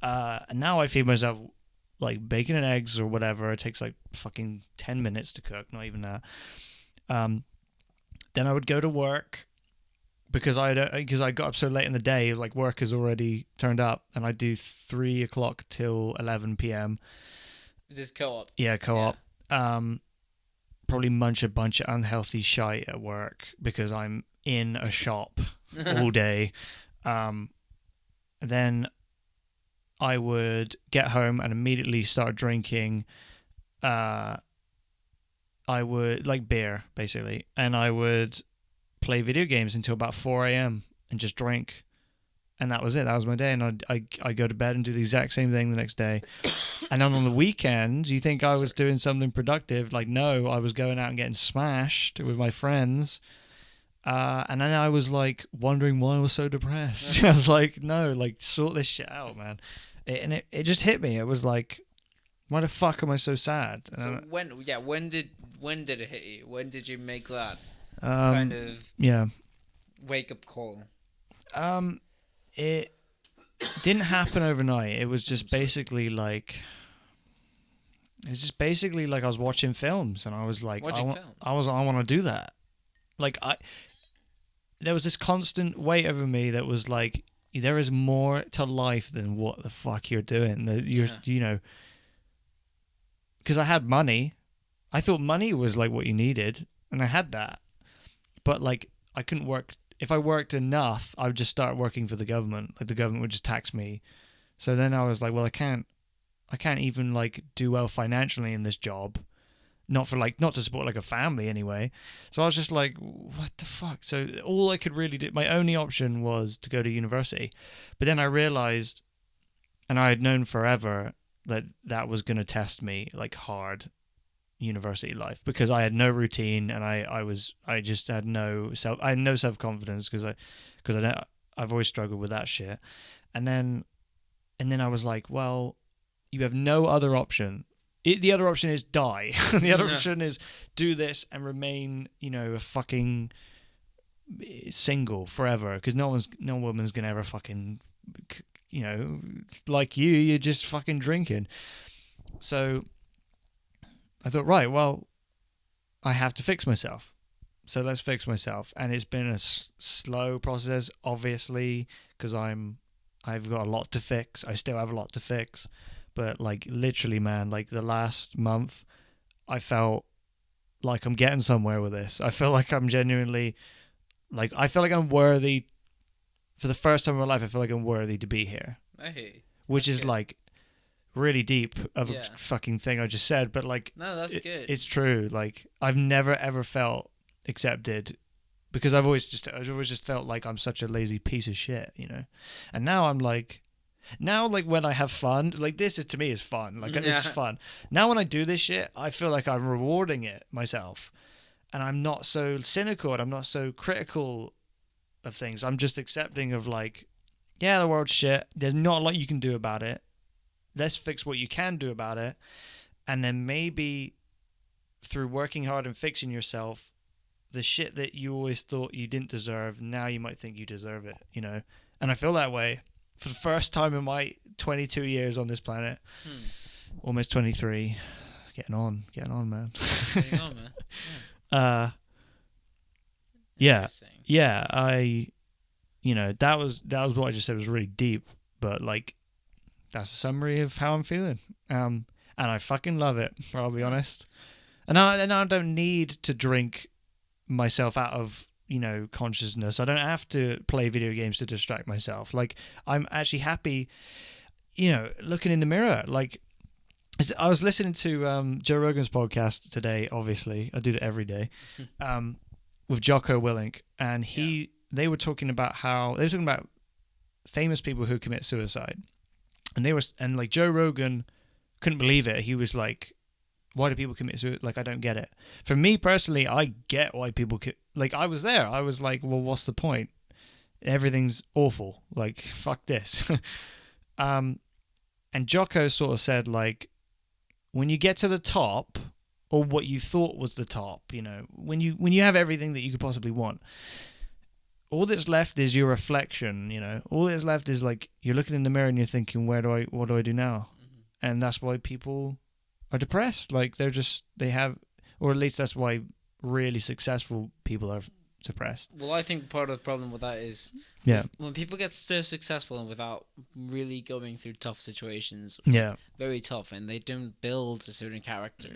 and now I feed myself like bacon and eggs or whatever. It takes like fucking 10 minutes to cook, not even that. Then I would go to work. Because I got up so late in the day, like work has already turned up, and I do 3 o'clock till 11 p.m. Is this co-op? Yeah, co-op. Yeah. Probably munch a bunch of unhealthy shite at work because I'm in a shop all day. Then I would get home and immediately start drinking. I would like beer basically, and I would play video games until about 4 a.m. and just drink, and that was it. That was my day, and I go to bed and do the exact same thing the next day. And then on the weekend, you think I was doing something productive? Like, no, I was going out and getting smashed with my friends. And then I was like wondering why I was so depressed. I was like, no, like sort this shit out, man. It just hit me. It was like, why the fuck am I so sad? So when did it hit you? When did you make that? Kind of wake up call. It didn't happen overnight. It was just basically like I was watching films and I was like I want to do that. Like there was this constant weight over me that was like there is more to life than what the fuck you're doing. You know, because I had money. I thought money was like what you needed, and I had that. But like I couldn't work. If I worked enough, I would just start working for the government. Like the government would just tax me. So then I was like, well, I can't even like do well financially in this job. not to support like a family anyway. So I was just like, what the fuck? So all I could really do, my only option was to go to university. But then I realized, and I had known forever that was going to test me like hard, university life, because I had no routine, and I just had no self-confidence, because I've always struggled with that shit. And then I was like, well, you have no other option. The other option is die. The other option is do this and remain, a fucking single forever, because no woman's gonna ever fucking, like you're just fucking drinking. So I thought, right, well, I have to fix myself. So let's fix myself. And it's been a slow process, obviously, because I've got a lot to fix. I still have a lot to fix. But, like, literally, man, like, the last month, I felt like I'm getting somewhere with this. I feel like I'm genuinely, like, I feel like I'm worthy. For the first time in my life, I feel like I'm worthy to be here. Hey, which is, good. like, really deep of a fucking thing I just said. But, like, no, that's good. It's true. Like, I've never, ever felt accepted, because I've always just felt like I'm such a lazy piece of shit, And now I'm like, when I have fun, like, this is, to me, is fun. Like, this is fun. Now when I do this shit, I feel like I'm rewarding it myself. And I'm not so cynical, and I'm not so critical of things. I'm just accepting of, like, yeah, the world's shit. There's not a lot you can do about it. Let's fix what you can do about it. And then maybe through working hard and fixing yourself, the shit that you always thought you didn't deserve, now you might think you deserve it, And I feel that way for the first time in my 22 years on this planet. Almost 23. Getting on, man. Getting on, man. Yeah. That was what I just said was really deep, but, like, that's a summary of how I'm feeling. And I fucking love it, I'll be honest. And I don't need to drink myself out of, consciousness. I don't have to play video games to distract myself. Like, I'm actually happy, looking in the mirror. Like, I was listening to Joe Rogan's podcast today, obviously. I do it every day, with Jocko Willink. And they were talking about famous people who commit suicide. And like, Joe Rogan couldn't believe it. He was like, why do people commit suicide? Like, I don't get it. For me personally, I get why people like, I was there. I was like, well, what's the point? Everything's awful. Like, fuck this. And Jocko sort of said, like, when you get to the top, or what you thought was the top, when you have everything that you could possibly want, all that's left is your reflection, All that's left is, like, you're looking in the mirror and you're thinking, what do I do now? Mm-hmm. And that's why people are depressed. Like, they have, or at least that's why really successful people are depressed. Well, I think part of the problem with that is when people get so successful and without really going through tough situations, very tough, and they don't build a certain character,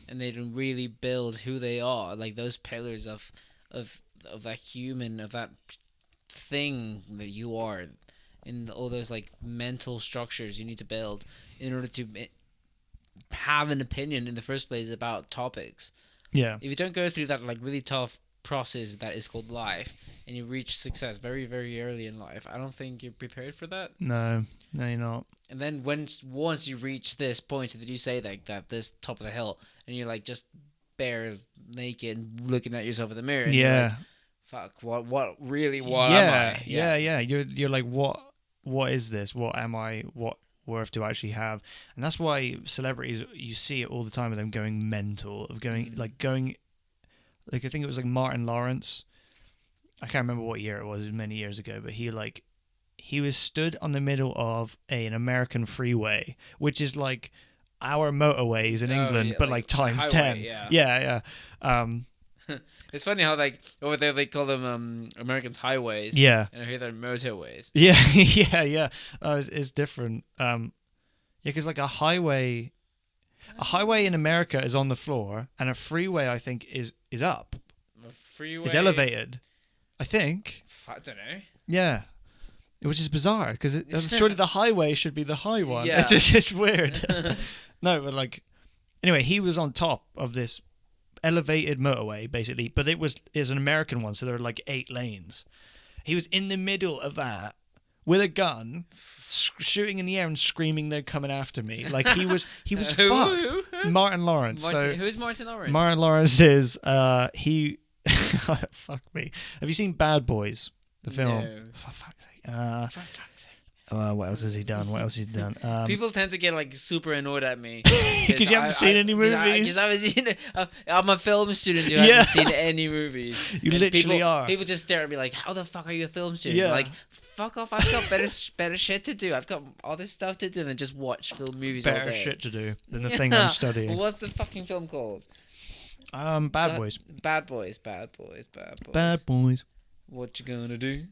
and they don't really build who they are, like those pillars of that human, of that thing that you are, and all those, like, mental structures you need to build in order to have an opinion in the first place about topics. If you don't go through that, like, really tough process that is called life, and you reach success very, very early in life, I don't think you're prepared for that. No, you're not. And then once you reach this point that you say, like, that this top of the hill, and you're, like, just bare naked looking at yourself in the mirror, and you're like, fuck, what really, what am I? Yeah. You're like, what is this? What am I? What worth to actually have? And that's why celebrities, you see it all the time with them going mental, of going, like, I think it was like Martin Lawrence. I can't remember what year it was many years ago, but he was stood on the middle of an American freeway, which is like our motorways in England, but like times highway, 10. Yeah. It's funny how, like, over there they call them Americans highways. Yeah. And here they're motorways. Yeah. It's different. Because, like, a highway in America is on the floor, and a freeway, I think, is up. A freeway is elevated, I think. I don't know. Yeah. Which is bizarre, because surely the highway should be the high one. Yeah. It's just weird. No, but, like, Anyway, he was on top of this elevated motorway, basically, but it's an American one, so there are like 8 lanes. He was in the middle of that with a gun, shooting in the air and screaming they're coming after me. Like he was fucked. Who? Martin Lawrence. Who's Martin Lawrence? Martin Lawrence is he. Fuck me. Have you seen Bad Boys? The film. No. For fuck's sake. For fuck's sake. What else has he done? People tend to get like super annoyed at me because you haven't seen any movies. Because I haven't seen it. I'm a film student who hasn't seen any movies. You literally are. People just stare at me like, "How the fuck are you a film student?" Yeah. Like, fuck off. I've got better shit to do. I've got other stuff to do than just watch film movies all Better day. shit to do than the thing I'm studying. What's the fucking film called? Bad Boys. Bad Boys. Bad Boys. Bad Boys. Bad Boys. What you gonna do?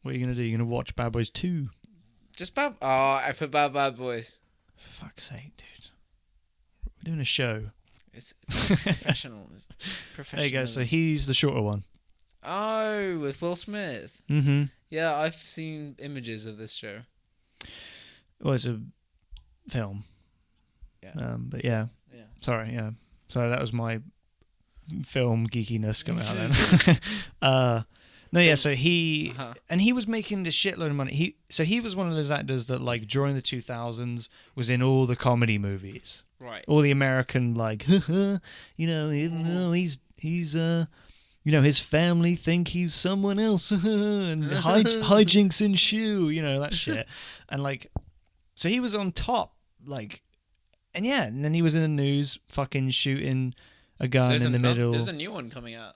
What are you gonna do? You're gonna watch Bad Boys 2? Just Bad. Oh, I put Bad Boys. For fuck's sake, dude. We're doing a show. It's professional. It's professional. There you go. So he's the shorter one. Oh, with Will Smith. Mm-hmm. Yeah, I've seen images of this show. Well, it's a film. Yeah. But yeah. Yeah. Sorry, yeah. So that was my film geekiness coming out then. No, yeah, so he... Uh-huh. And he was making a shitload of money. He was one of those actors that, like, during the 2000s was in all the comedy movies. Right. All the American, like, you know, he's you know, his family think he's someone else, and hijinks ensue, you know, that shit. And, like, so he was on top, like, and yeah, and then he was in the news fucking shooting a gun in the middle. There's a new one coming out.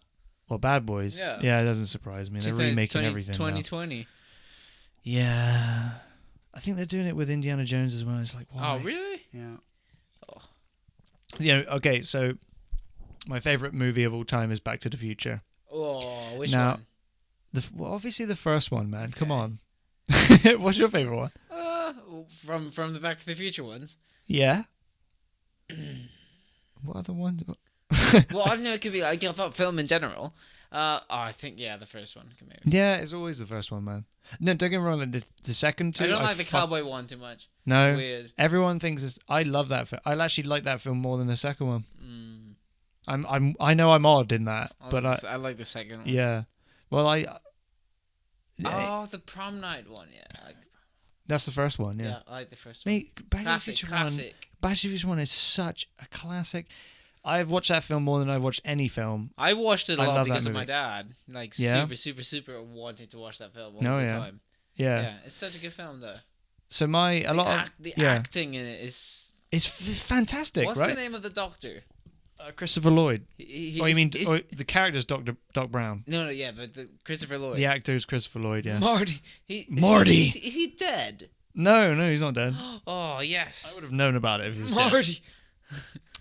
Well, Bad Boys. Yeah. Yeah, it doesn't surprise me. They're remaking everything 2020. now. Yeah. I think they're doing it with Indiana Jones as well. It's like, why? Oh, really? Yeah. Oh. Yeah, okay, so my favourite movie of all time is Back to the Future. Oh, which Now, one? Well, obviously the first one, man. Okay. Come on. What's your favourite one? From the Back to the Future ones. Yeah. What other ones? Well, I don't know. It could be like I thought film in general. I think the first one could maybe. Yeah, it's always the first one, man. No, don't get me wrong. The second two, I don't like the cowboy one too much. No, it's weird. Everyone thinks it's. I love that film. I actually like that film more than the second one. Mm. I know I'm odd in that, but I like the second one. Yeah. Well, Oh, the prom night one. Yeah. I like that's the first one. Yeah. I like the first one. Mate, Back to the Future one. Back to the Future one is such a classic. I've watched that film more than I've watched any film. I watched it a lot love because that of my movie. dad. Like Yeah? super wanted to watch that film all the time. Yeah. Yeah, it's such a good film though. So The acting in it is. It's fantastic, What's right? the name of the doctor? Christopher Lloyd. The character's Doc Brown? No, yeah, but the Christopher Lloyd. The actor is Christopher Lloyd, yeah. Marty. Marty! Is he dead? No, he's not dead. Oh, yes. I would have known about it if he was dead. Marty.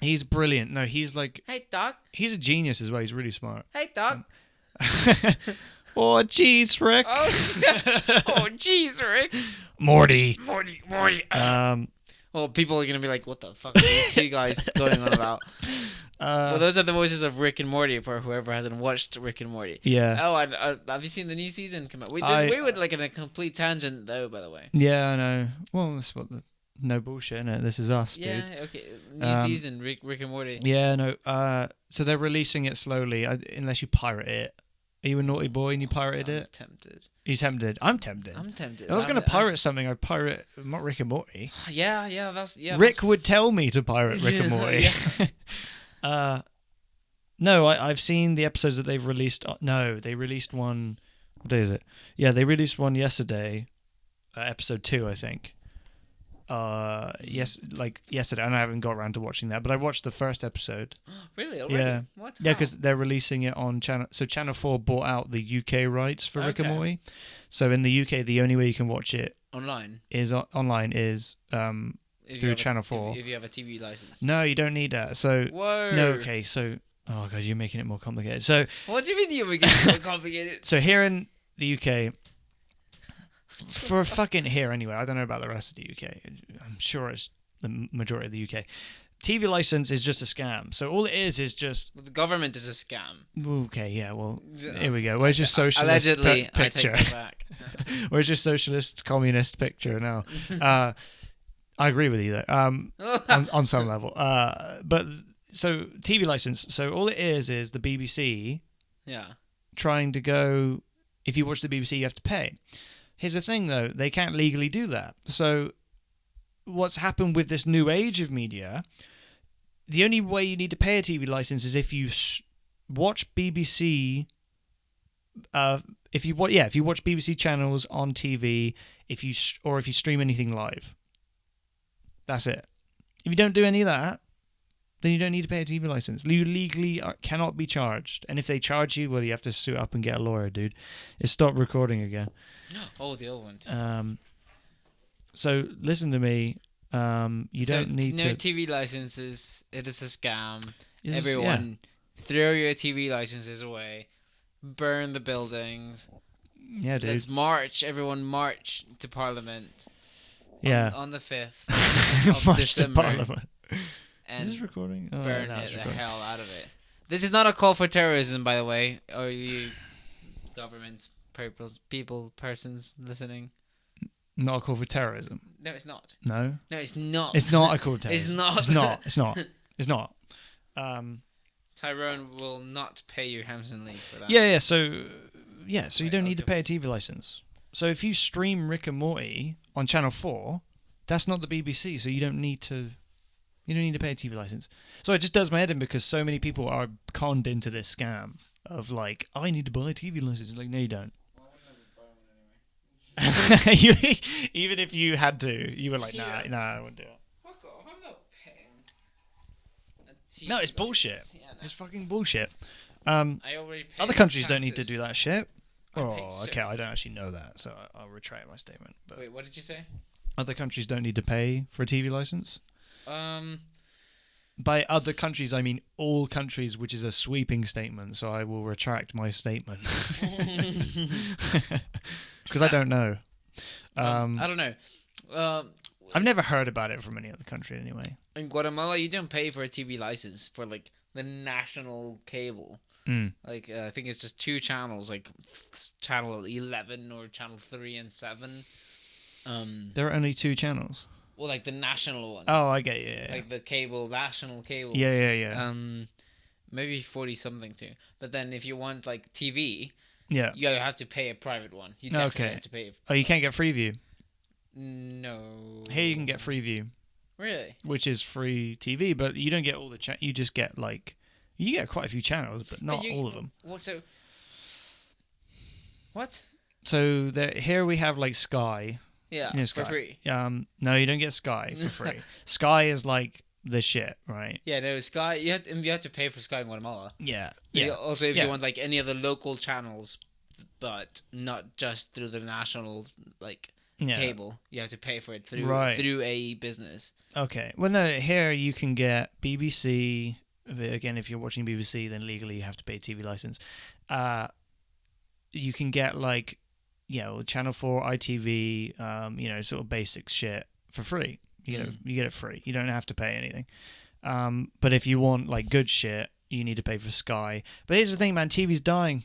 He's brilliant. No, he's like... Hey, Doc. He's a genius as well. He's really smart. Hey, Doc. Oh, jeez, Rick. Oh, jeez, Rick. Morty. Morty. Well, people are going to be like, what the fuck are these two guys going on about? Well, those are the voices of Rick and Morty for whoever hasn't watched Rick and Morty. Yeah. Oh, have you seen the new season come out? We went like in a complete tangent, though, by the way. Yeah, I know. Well, that's what no bullshit, innit? This is us, dude. Yeah, okay. New season, Rick and Morty. Yeah, no. So they're releasing it slowly, unless you pirate it. Are you a naughty boy and you pirated it? Tempted. Are you tempted? I'm tempted. If I was going to pirate something, I'd pirate not Rick and Morty. Yeah, Rick would tell me to pirate Rick and Morty. No, I've seen the episodes that they've released. No, they released one. What day is it? Yeah, they released one yesterday. Episode 2, I think. Yesterday, and I haven't got around to watching that, but I watched the first episode. Really? Already? Yeah. What? Yeah, because they're releasing it on Channel. So Channel 4 bought out the UK rights for Rick and Morty. So in the UK, the only way you can watch it online is through Channel 4. If you have a TV license. No, you don't need that. So Whoa. no, okay. So oh god, you're making it more complicated. So what do you mean you're making it more complicated? So here in the UK. For fucking here anyway. I don't know about the rest of the UK. I'm sure it's the majority of the UK. TV license is just a scam. So all it is just... Well, the government is a scam. Okay, yeah, well, here we go. Where's your socialist Allegedly, picture? I take that back. Where's your socialist, communist picture now? I agree with you there. On some level. But so TV license. So all it is the BBC Yeah. trying to go. If you watch the BBC, you have to pay. Here's the thing, though: they can't legally do that. So what's happened with this new age of media? The only way you need to pay a TV license is if you watch BBC. If you watch BBC channels on TV, if you stream anything live. That's it. If you don't do any of that, then you don't need to pay a TV license. You legally cannot be charged. And if they charge you, well, you have to suit up and get a lawyer, dude. It's stop recording again. Oh, the old one too. So listen to me. You don't need no to. TV licenses. It is a scam. It's Everyone, throw your TV licenses away. Burn the buildings. Yeah, dude. Let's march. Everyone march to Parliament. Yeah. On the 5th of March to December. Parliament. And Is this recording? Oh, burn no, it's the recording. hell out of it. This is not a call for terrorism, by the way, or you government persons listening. Not a call for terrorism. No, it's not. No? No, it's not. It's not a call for It's terrorism. not. It's not. It's not. It's not. Tyrone will not pay you Hampson leave for that. Yeah, so you Right, don't I'll need to give pay a it- TV license. So if you stream Rick and Morty on Channel 4, that's not the BBC, so you don't need to pay a TV license. So it just does my head in because so many people are conned into this scam of like, I need to buy a TV license. Like, no, you don't. Even if you had to, you were like, nah, I wouldn't do it. Fuck off, I'm not paying a TV No, it's bullshit. license. Yeah, no. It's fucking bullshit. I already paid Other countries don't need to taxes. do that shit. I Oh, paid okay, I don't taxes. actually know that, so I'll retract my statement. But Wait, what did you say? other countries don't need to pay for a TV license. By other countries, I mean all countries, which is a sweeping statement. So I will retract my statement because I don't know. I don't know. I've never heard about it from any other country anyway. In Guatemala, you don't pay for a TV license for like the national cable. Like I think it's just 2 channels, like channel 11 or channel 3 and 7. There are only 2 channels. Well, like the national ones. Oh, I get you. Yeah, Like the cable, national cable. yeah. Maybe 40 something too. But then if you want like TV, Yeah. you have to pay a private one. You definitely Okay. have to pay. Oh, you can't get Freeview. No. Here you can get Freeview, Really? which is free TV, but you don't get all the you just get like you get quite a few channels, but not all of them. Well, so. What? So here we have like Sky. Yeah, You know, for Sky. free. No, you don't get Sky for free. Sky is like the shit, right? Yeah, no, Sky. You have to pay for Sky in Guatemala. Yeah. Also, if Yeah. you want like any other local channels, but not just through the national like cable, you have to pay for it through a business. Okay. Well, no, here you can get BBC. Again, if you're watching BBC, then legally you have to pay a TV license. You can get like, Channel 4, ITV, sort of basic shit for free. You get it free. You don't have to pay anything. But if you want like good shit, you need to pay for Sky. But here's the thing, man. TV's dying.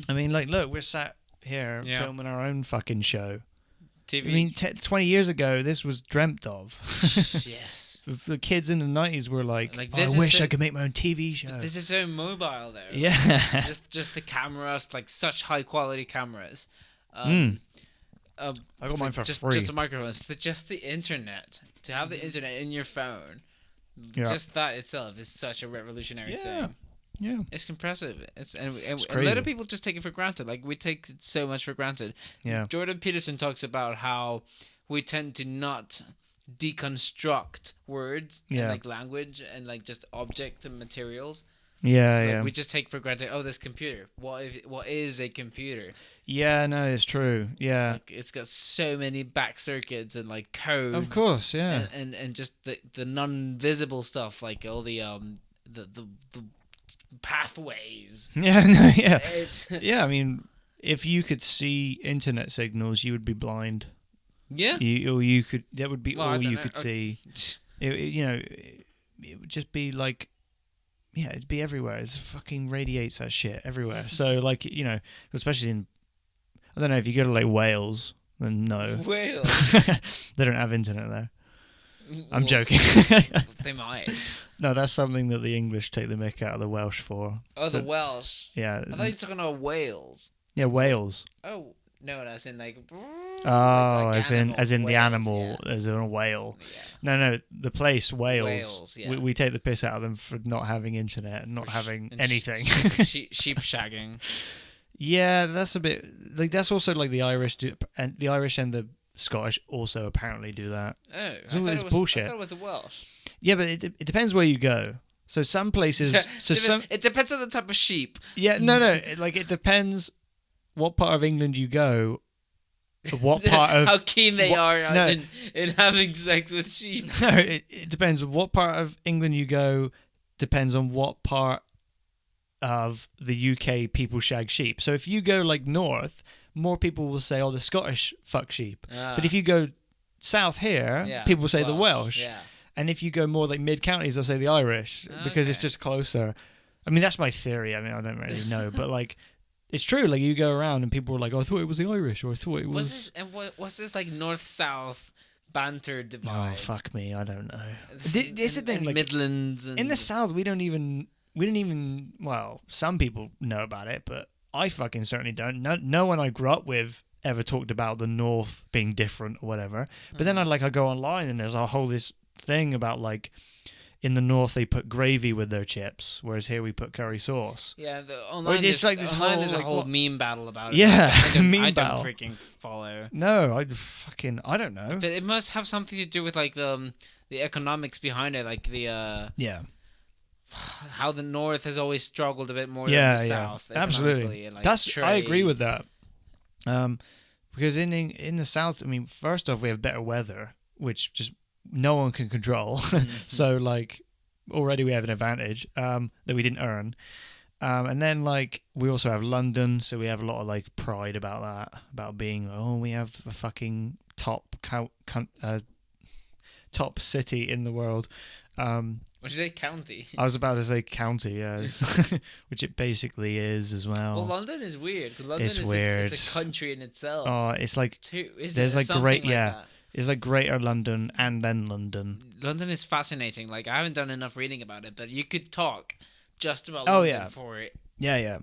I mean, like, look, we're sat here filming our own fucking show. TV. I mean, 20 years ago, this was dreamt of. Yes. The kids in the 90s were like, Like, "Oh, this I is wish so- I could make my own TV show. This is so mobile though. Yeah. just the cameras, like such high quality cameras. I got mine for just, free. Just the microphones, just the internet. To have the internet in your phone, just that itself is such a revolutionary thing. Yeah. It's impressive. And a crazy. lot of people just take it for granted. Like we take it so much for granted. Yeah. Jordan Peterson talks about how we tend to not deconstruct words and like language and like just objects and materials. Yeah, We just take for granted. Oh, this computer. What is a computer? Yeah, no, it's true. Yeah. Like, it's got so many back circuits and like codes. Of course, yeah. And just the non-visible stuff, like all the pathways. Yeah, no, yeah. It's Yeah, I mean, if you could see internet signals, you would be blind. yeah. That would be Well, I all don't you know. could see. It would just be like, it'd be everywhere. It fucking radiates that shit everywhere. So, like, especially in, I don't know, if you go to like Wales, then no. Whale. They don't have internet there. I'm joking. They might. No, that's something that the English take the mick out of the Welsh for. Oh, the Welsh. Yeah. I thought you were talking about Wales. Yeah, Wales. Oh, no, that's in like... Oh, like as in animals, the whales, animal, yeah. as in a whale. Yeah. No, the place, Wales. Wales, yeah. We take the piss out of them for not having internet and not having anything. Sheep shagging. Yeah, that's a bit... Like, that's also like the Irish and the Scottish also apparently do that. Oh, It's bullshit. I thought it was the Welsh. Yeah, but it depends where you go. So some places... It depends on the type of sheep. Yeah, no. It depends what part of England you go, what part of... How keen they are in having sex with sheep. No, it depends. What part of England you go depends on what part of the UK people shag sheep. So if you go like north, more people will say, oh, the Scottish fuck sheep. But if you go south here, people will say the Welsh. Yeah. And if you go more like mid-counties, they'll say the Irish because it's just closer. I mean, that's my theory. I mean, I don't really know. But like, it's true. Like, you go around and people are like, oh, I thought it was the Irish, or I thought it was... What's this like north-south banter divide? Oh, fuck me. I don't know. It's the thing, like, Midlands. In the south, we didn't even... Well, some people know about it, but I fucking certainly don't. No one I grew up with ever talked about the north being different or whatever. But then I go online and there's a whole this thing about like in the north they put gravy with their chips, whereas here we put curry sauce. Yeah, online there's a whole meme battle about it. Yeah, I don't freaking follow. No, I don't know. But it must have something to do with like the economics behind it, like the how the north has always struggled a bit more than the south. Absolutely. And, like, I agree with that. Because in the south, I mean, first off, we have better weather, which just no one can control. So like already we have an advantage that we didn't earn. And then like we also have London, so we have a lot of like pride about that, about being we have the fucking top city in the world. What did you say, county? I was about to say county, yes, which it basically is as well. Well, London is weird because London it's a country in itself. Oh, it's like there's like great that. It's like Greater London and then London. London is fascinating. Like, I haven't done enough reading about it, but you could talk just about London for it. Yeah.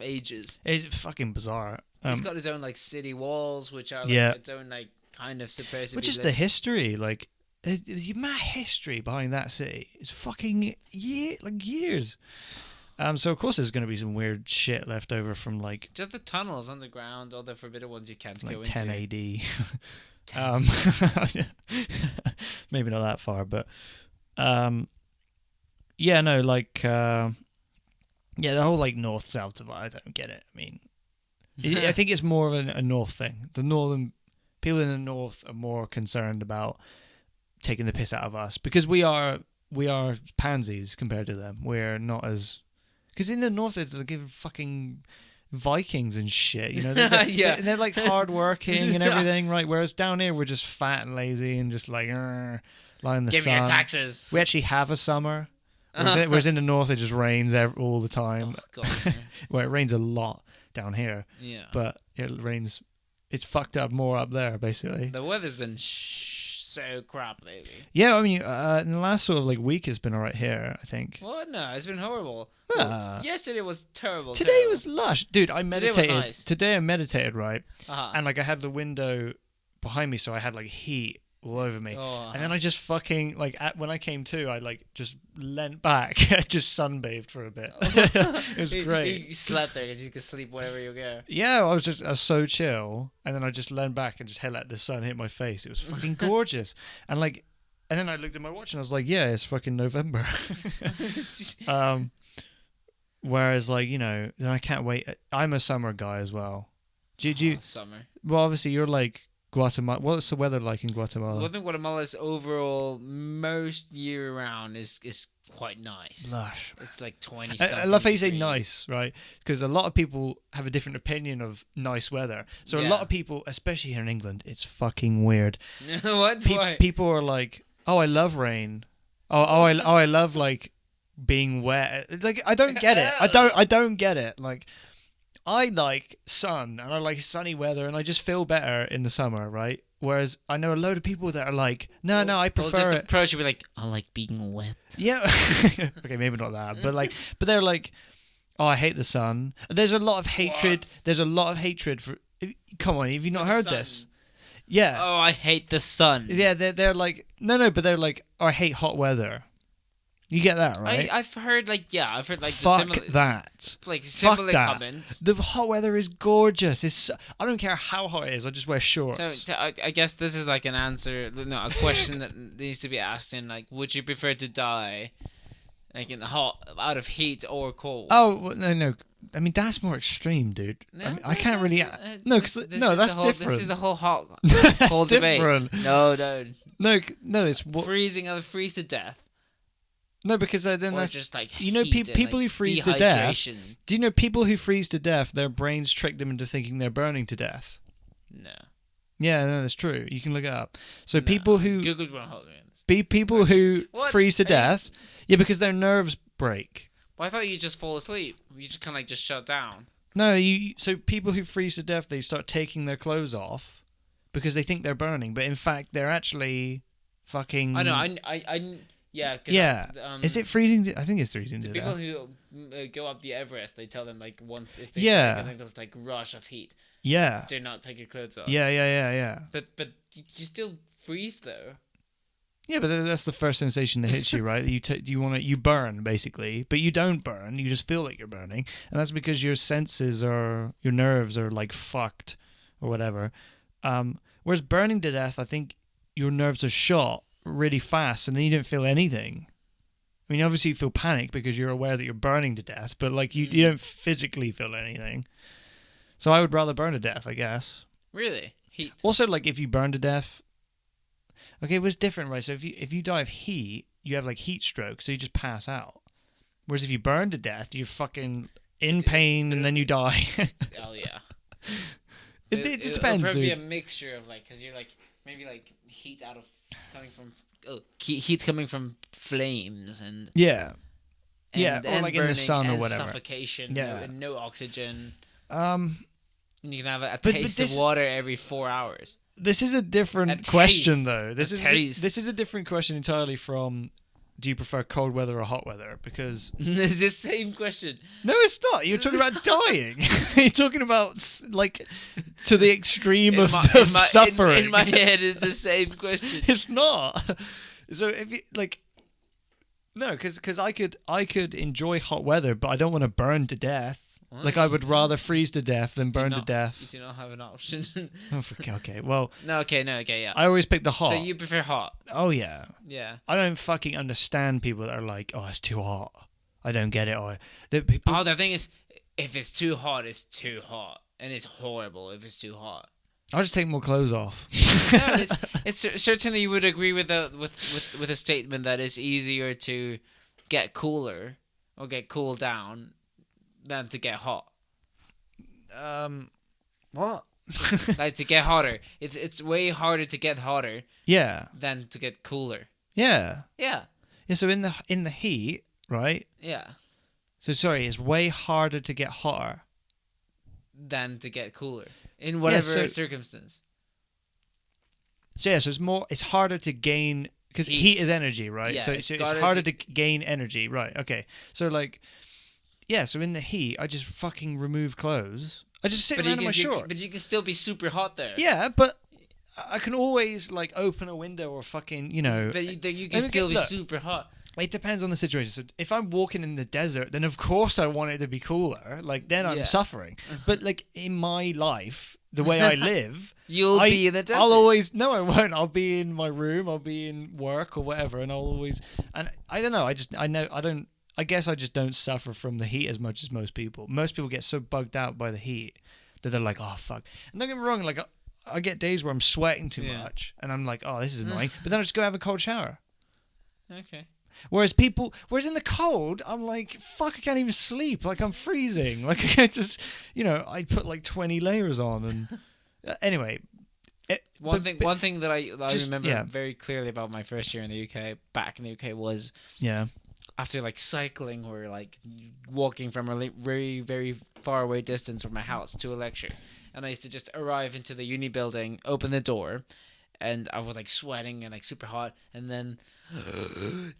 Ages. It's fucking bizarre. It's got its own like city walls, which are like its own like kind of supposed to be. Which is the history, like the mad history behind that city. It's fucking years. So of course there's going to be some weird shit left over from like just the tunnels underground, all the forbidden ones you can't go into. 10 AD. Maybe not that far, but the whole like north south divide, I don't get it. I mean, I think it's more of a north thing. The northern people in the north are more concerned about taking the piss out of us because we are pansies compared to them. We're not as, because in the north it's like fucking Vikings and shit, you know. They're like hardworking and everything, right? Whereas down here we're just fat and lazy and just like lying in the sun. Give me your taxes. We actually have a summer, whereas in the north it just rains all the time. Oh, God, well, it rains a lot down here. Yeah, but it rains. It's fucked up more up there, basically. The weather's been so crap lately. Yeah, I mean, in the last sort of like week, it's been alright here, I think. Well, no, it's been horrible. Well, yesterday was terrible. Today was lush, dude. I meditated. Today was nice. Today I meditated, right? And like I had the window behind me, so I had like heat all over me. And then I just fucking like when I came to, I like just leant back, just sunbathed for a bit. It was great. You slept there because you could sleep wherever you go. Yeah, I was so chill, and then I just leaned back and just let the sun hit my face. It was fucking gorgeous, and then I looked at my watch and I was like, yeah, it's fucking November. Whereas like, you know, then I can't wait. I'm a summer guy as well. Summer? Well, obviously you're like Guatemala. What's the weather like in Guatemala? Well, I think Guatemala's overall most year round is quite nice. Lush. It's like 20 something. I love how you say nice, right? Because a lot of people have a different opinion of nice weather. So a lot of people, especially here in England, it's fucking weird. What? Why? People are like, oh, I love rain. I love like being wet. Like, I don't get it. I don't get it. Like, I like sun and I like sunny weather and I just feel better in the summer, right? Whereas I know a load of people that are like, no, I They'll prefer just it. approach you be like, I like being wet. Yeah. Okay, maybe not that, but they're like, oh, I hate the sun. There's a lot of hatred. What? There's a lot of hatred for. Come on, have you not For the heard sun. this? Yeah. Oh, I hate the sun. Yeah, they're like, no, but they're like, oh, I hate hot weather. You get that, right? I've heard like Fuck the similar that. like similar that. comments. The hot weather is gorgeous. I don't care how hot it is. I just wear shorts. So I guess this is like an answer, no, a question that needs to be asked in like, would you prefer to die, like in the hot, out of heat or cold? Oh well, no. I mean that's more extreme, dude. No, I can't really. No, because this no, is that's the whole, different. This is the whole hot That's whole debate. different. No, No, it's what. freezing. I would freeze to death. No, because then Or that's just like you know heat and, people like, who freeze to death. dehydration. Do you know people who freeze to death? Their brains trick them into thinking they're burning to death. No. Yeah, no, that's true. You can look it up. So No, people who Google's won't hold me on this. people who What? freeze to Are you- death, yeah, because their nerves break. Well, I thought you just fall asleep. You just kind of like just shut down. No, so people who freeze to death, they start taking their clothes off because they think they're burning, but in fact they're actually fucking. I know. I yeah. 'Cause Yeah. Is it freezing? I think it's freezing the to people death. who go up the Everest? They tell them like once if they Yeah. start getting this like rush of heat, Yeah. do not take your clothes off. Yeah. But you still freeze though. Yeah, but that's the first sensation that hits you, right? You burn basically, but you don't burn. You just feel like you're burning, and that's because your your nerves are like fucked or whatever. Whereas burning to death, I think your nerves are shot really fast, and then you don't feel anything. I mean, obviously you feel panic because you're aware that you're burning to death, but like you don't physically feel anything. So I would rather burn to death, I guess. Really, heat. Also, like if you burn to death. Okay, it was different, right? So if you die of heat, you have like heat stroke, so you just pass out. Whereas if you burn to death, you're fucking in pain and then you die. Oh yeah. It depends, It'll probably dude. be a mixture of like, cause you're like maybe like heat coming from heat coming from flames and Yeah. Yeah, or and like in the burning sun or and whatever. suffocation. Yeah. and no oxygen. Um, And you can have a But taste this- of water every 4 hours. this is a different A question, taste. though. This A is taste. this is a different question entirely from. Do you prefer cold weather or hot weather? Because It's the same question. no, it's not. You're talking about dying. You're talking about like to the extreme of suffering. In my head, it's the same question. It's not. So if you like, no, because I could enjoy hot weather, but I don't want to burn to death. Like I would rather freeze to death than burn to You death. do not have an option. Oh, okay. Well, Okay, yeah. I always pick the hot. So you prefer hot? Oh yeah. Yeah. I don't fucking understand people that are like, oh, it's too hot. I don't get it. Or the people. Oh, the thing is, if it's too hot, it's too hot, and it's horrible if it's too hot. I'll just take more clothes off. No, it's certainly you would agree with a statement that it's easier to get cooler or get cooled down than to get hot. What? Like to get hotter, it's way harder to get hotter Yeah. than to get cooler. Yeah. Yeah, Yeah. So in the heat, right? yeah, So sorry, it's way harder to get hotter. than to get cooler in whatever so- circumstance. So yeah, so it's harder to gain because Heat. heat is energy, right? Yeah, so it's it's harder to gain energy, right? Okay. So like, yeah. So in the heat, I just fucking remove clothes. I just sit around in my shorts. But you can still be super hot there. Yeah, but I can always like open a window or fucking But you can Let me still be look. super hot. It depends on the situation. So if I'm walking in the desert, then of course I want it to be cooler. Like then I'm Yeah. suffering. But like in my life, the way I live, You'll be in the desert. I'll always no, I won't. I'll be in my room. I'll be in work or whatever, and I'll always. And I don't know. I guess I just don't suffer from the heat as much as most people. Most people get so bugged out by the heat that they're like, oh fuck. And don't get me wrong. Like I get days where I'm sweating too Yeah. much, and I'm like, oh, this is annoying. But then I just go have a cold shower. Okay. Whereas in the cold, I'm like, fuck, I can't even sleep. Like I'm freezing. Like I just, I put like 20 layers on, and anyway. One thing that I just- remember yeah. very clearly about my first year in the UK, back in the UK, was Yeah. after like cycling or like walking from a very, very far away distance from my house to a lecture. and I used to just arrive into the uni building, open the door, and I was like sweating and like super hot, and then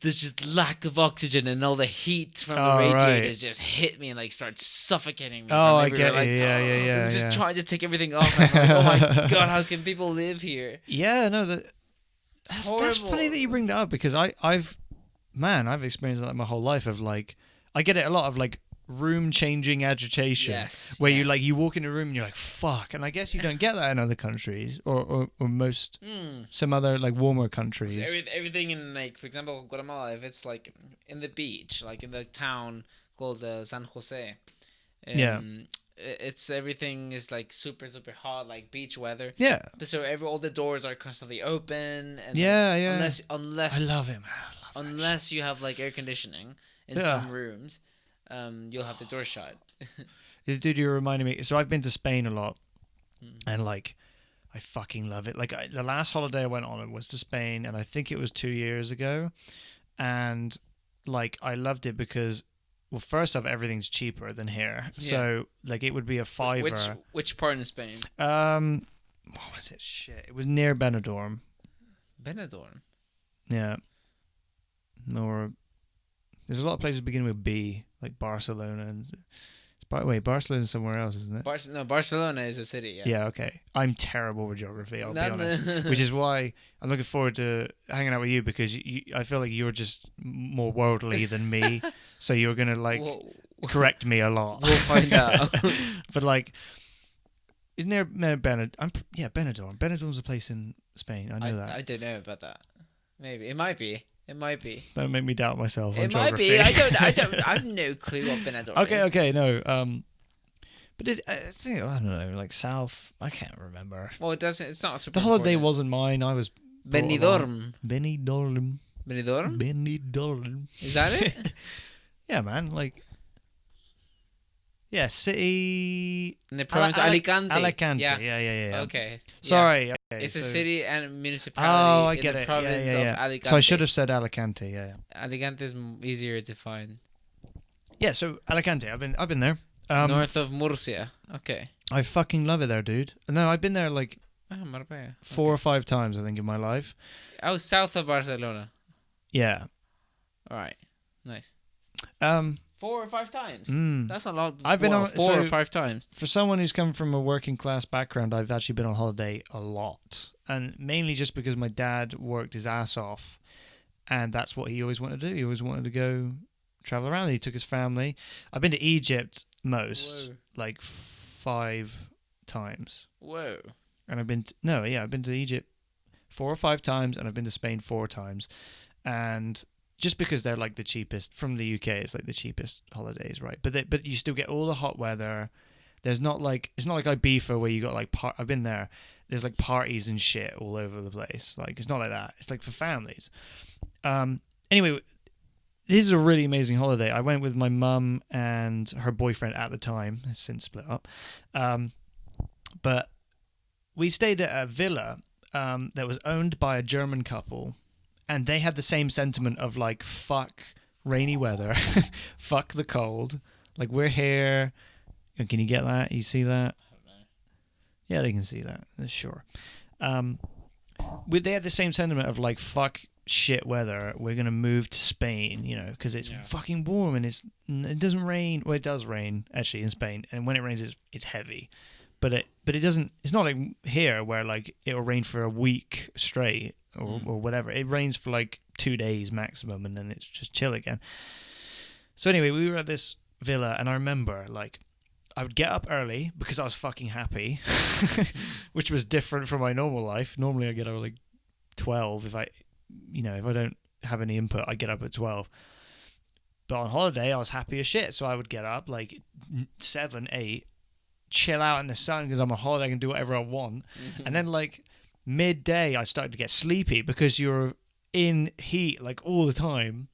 there's just lack of oxygen and all the heat from the radiators just hit me and like start suffocating me. Oh, I everywhere. get you. Yeah. I'm just trying to take everything off. I'm like, oh my god, how can people live here? Yeah, no, that's funny that you bring that up, because I've experienced that my whole life of like, I get it a lot of like room changing agitation. Yes. Where you walk in a room and you're like, fuck. And I guess you don't get that in other countries or most, some other like warmer countries. So everything in like, for example, Guatemala, if it's like in the beach, like in the town called San Jose. It's everything is like super super hot, like beach weather. Yeah. So all the doors are constantly open. And Unless I love it, man. Unless you have like air conditioning in some rooms, you'll have the door shut. Dude, you're reminding me. So I've been to Spain a lot, and like, I fucking love it. Like the last holiday I went on was to Spain, and I think it was 2 years ago, and like I loved it because, well, first off, everything's cheaper than here. Yeah. So like it would be a $5. Which part in Spain? What was it? Shit, it was near Benidorm. Benidorm. Yeah. Or there's a lot of places beginning with B, like Barcelona. And Barcelona's somewhere else, isn't it? Barcelona is a city. Yeah. Yeah. Okay. I'm terrible with geography. I'll be honest. Which is why I'm looking forward to hanging out with you, because I feel like you're just more worldly than me. So you're gonna like correct me a lot. We'll find out. But like, isn't there Benidorm? Benidorm. Benidorm's a place in Spain. I know that. I don't know about that. Maybe it might be. Don't make me doubt myself. It might be. I have no clue what Benidorm is. Okay, no. But it's I don't know, like south. I can't remember. Well, it doesn't. It's not super. The holiday important. wasn't mine. I was Benidorm. Benidorm. Is that it? Yeah, man. Like, yeah, city in the province of Alicante. Yeah. Okay. Sorry. Okay, it's a city and municipality in the province of Alicante. So I should have said Alicante. Yeah. Alicante is easier to find. Yeah. So Alicante, I've been there. North of Murcia. Okay. I fucking love it there, dude. No, I've been there like Marbella. 4 or 5 times, I think, in my life. Oh, south of Barcelona. Yeah. All right. Nice. 4 or 5 times. That's a lot. I've been on 4 or 5 times. For someone who's come from a working class background, I've actually been on holiday a lot, and mainly just because my dad worked his ass off, and that's what he always wanted to do. He always wanted to go travel around. He took his family. I've been to Egypt like 5 times. Whoa. And I've been to Egypt 4 or 5 times, and I've been to Spain 4 times, and just because they're like the cheapest from the UK, it's like the cheapest holidays, right? But you still get all the hot weather. There's not like, it's not like Ibiza where you got like I've been there. There's like parties and shit all over the place. Like, it's not like that. It's like for families. Anyway, this is a really amazing holiday. I went with my mum and her boyfriend at the time, has since split up. But we stayed at a villa that was owned by a German couple. And they had the same sentiment of like, fuck rainy weather, fuck the cold. Like, we're here. Can you get that? You see that? I don't know. Yeah, they can see that. Sure. They had the same sentiment of like, fuck shit weather. We're gonna move to Spain, because it's fucking warm and it doesn't rain. Well, it does rain actually in Spain, and when it rains, it's heavy. But it doesn't. It's not like here where like it'll rain for a week straight. Or whatever. It rains for like 2 days maximum, and then it's just chill again. So anyway, we were at this villa, and I remember like I would get up early because I was fucking happy, which was different from my normal life. Normally I get up at like 12 if I don't have any input. I get up at 12. But on holiday I was happy as shit, so I would get up like 7, 8, chill out in the sun because I'm on holiday. I can do whatever I want, and then like midday I started to get sleepy because you're in heat like all the time,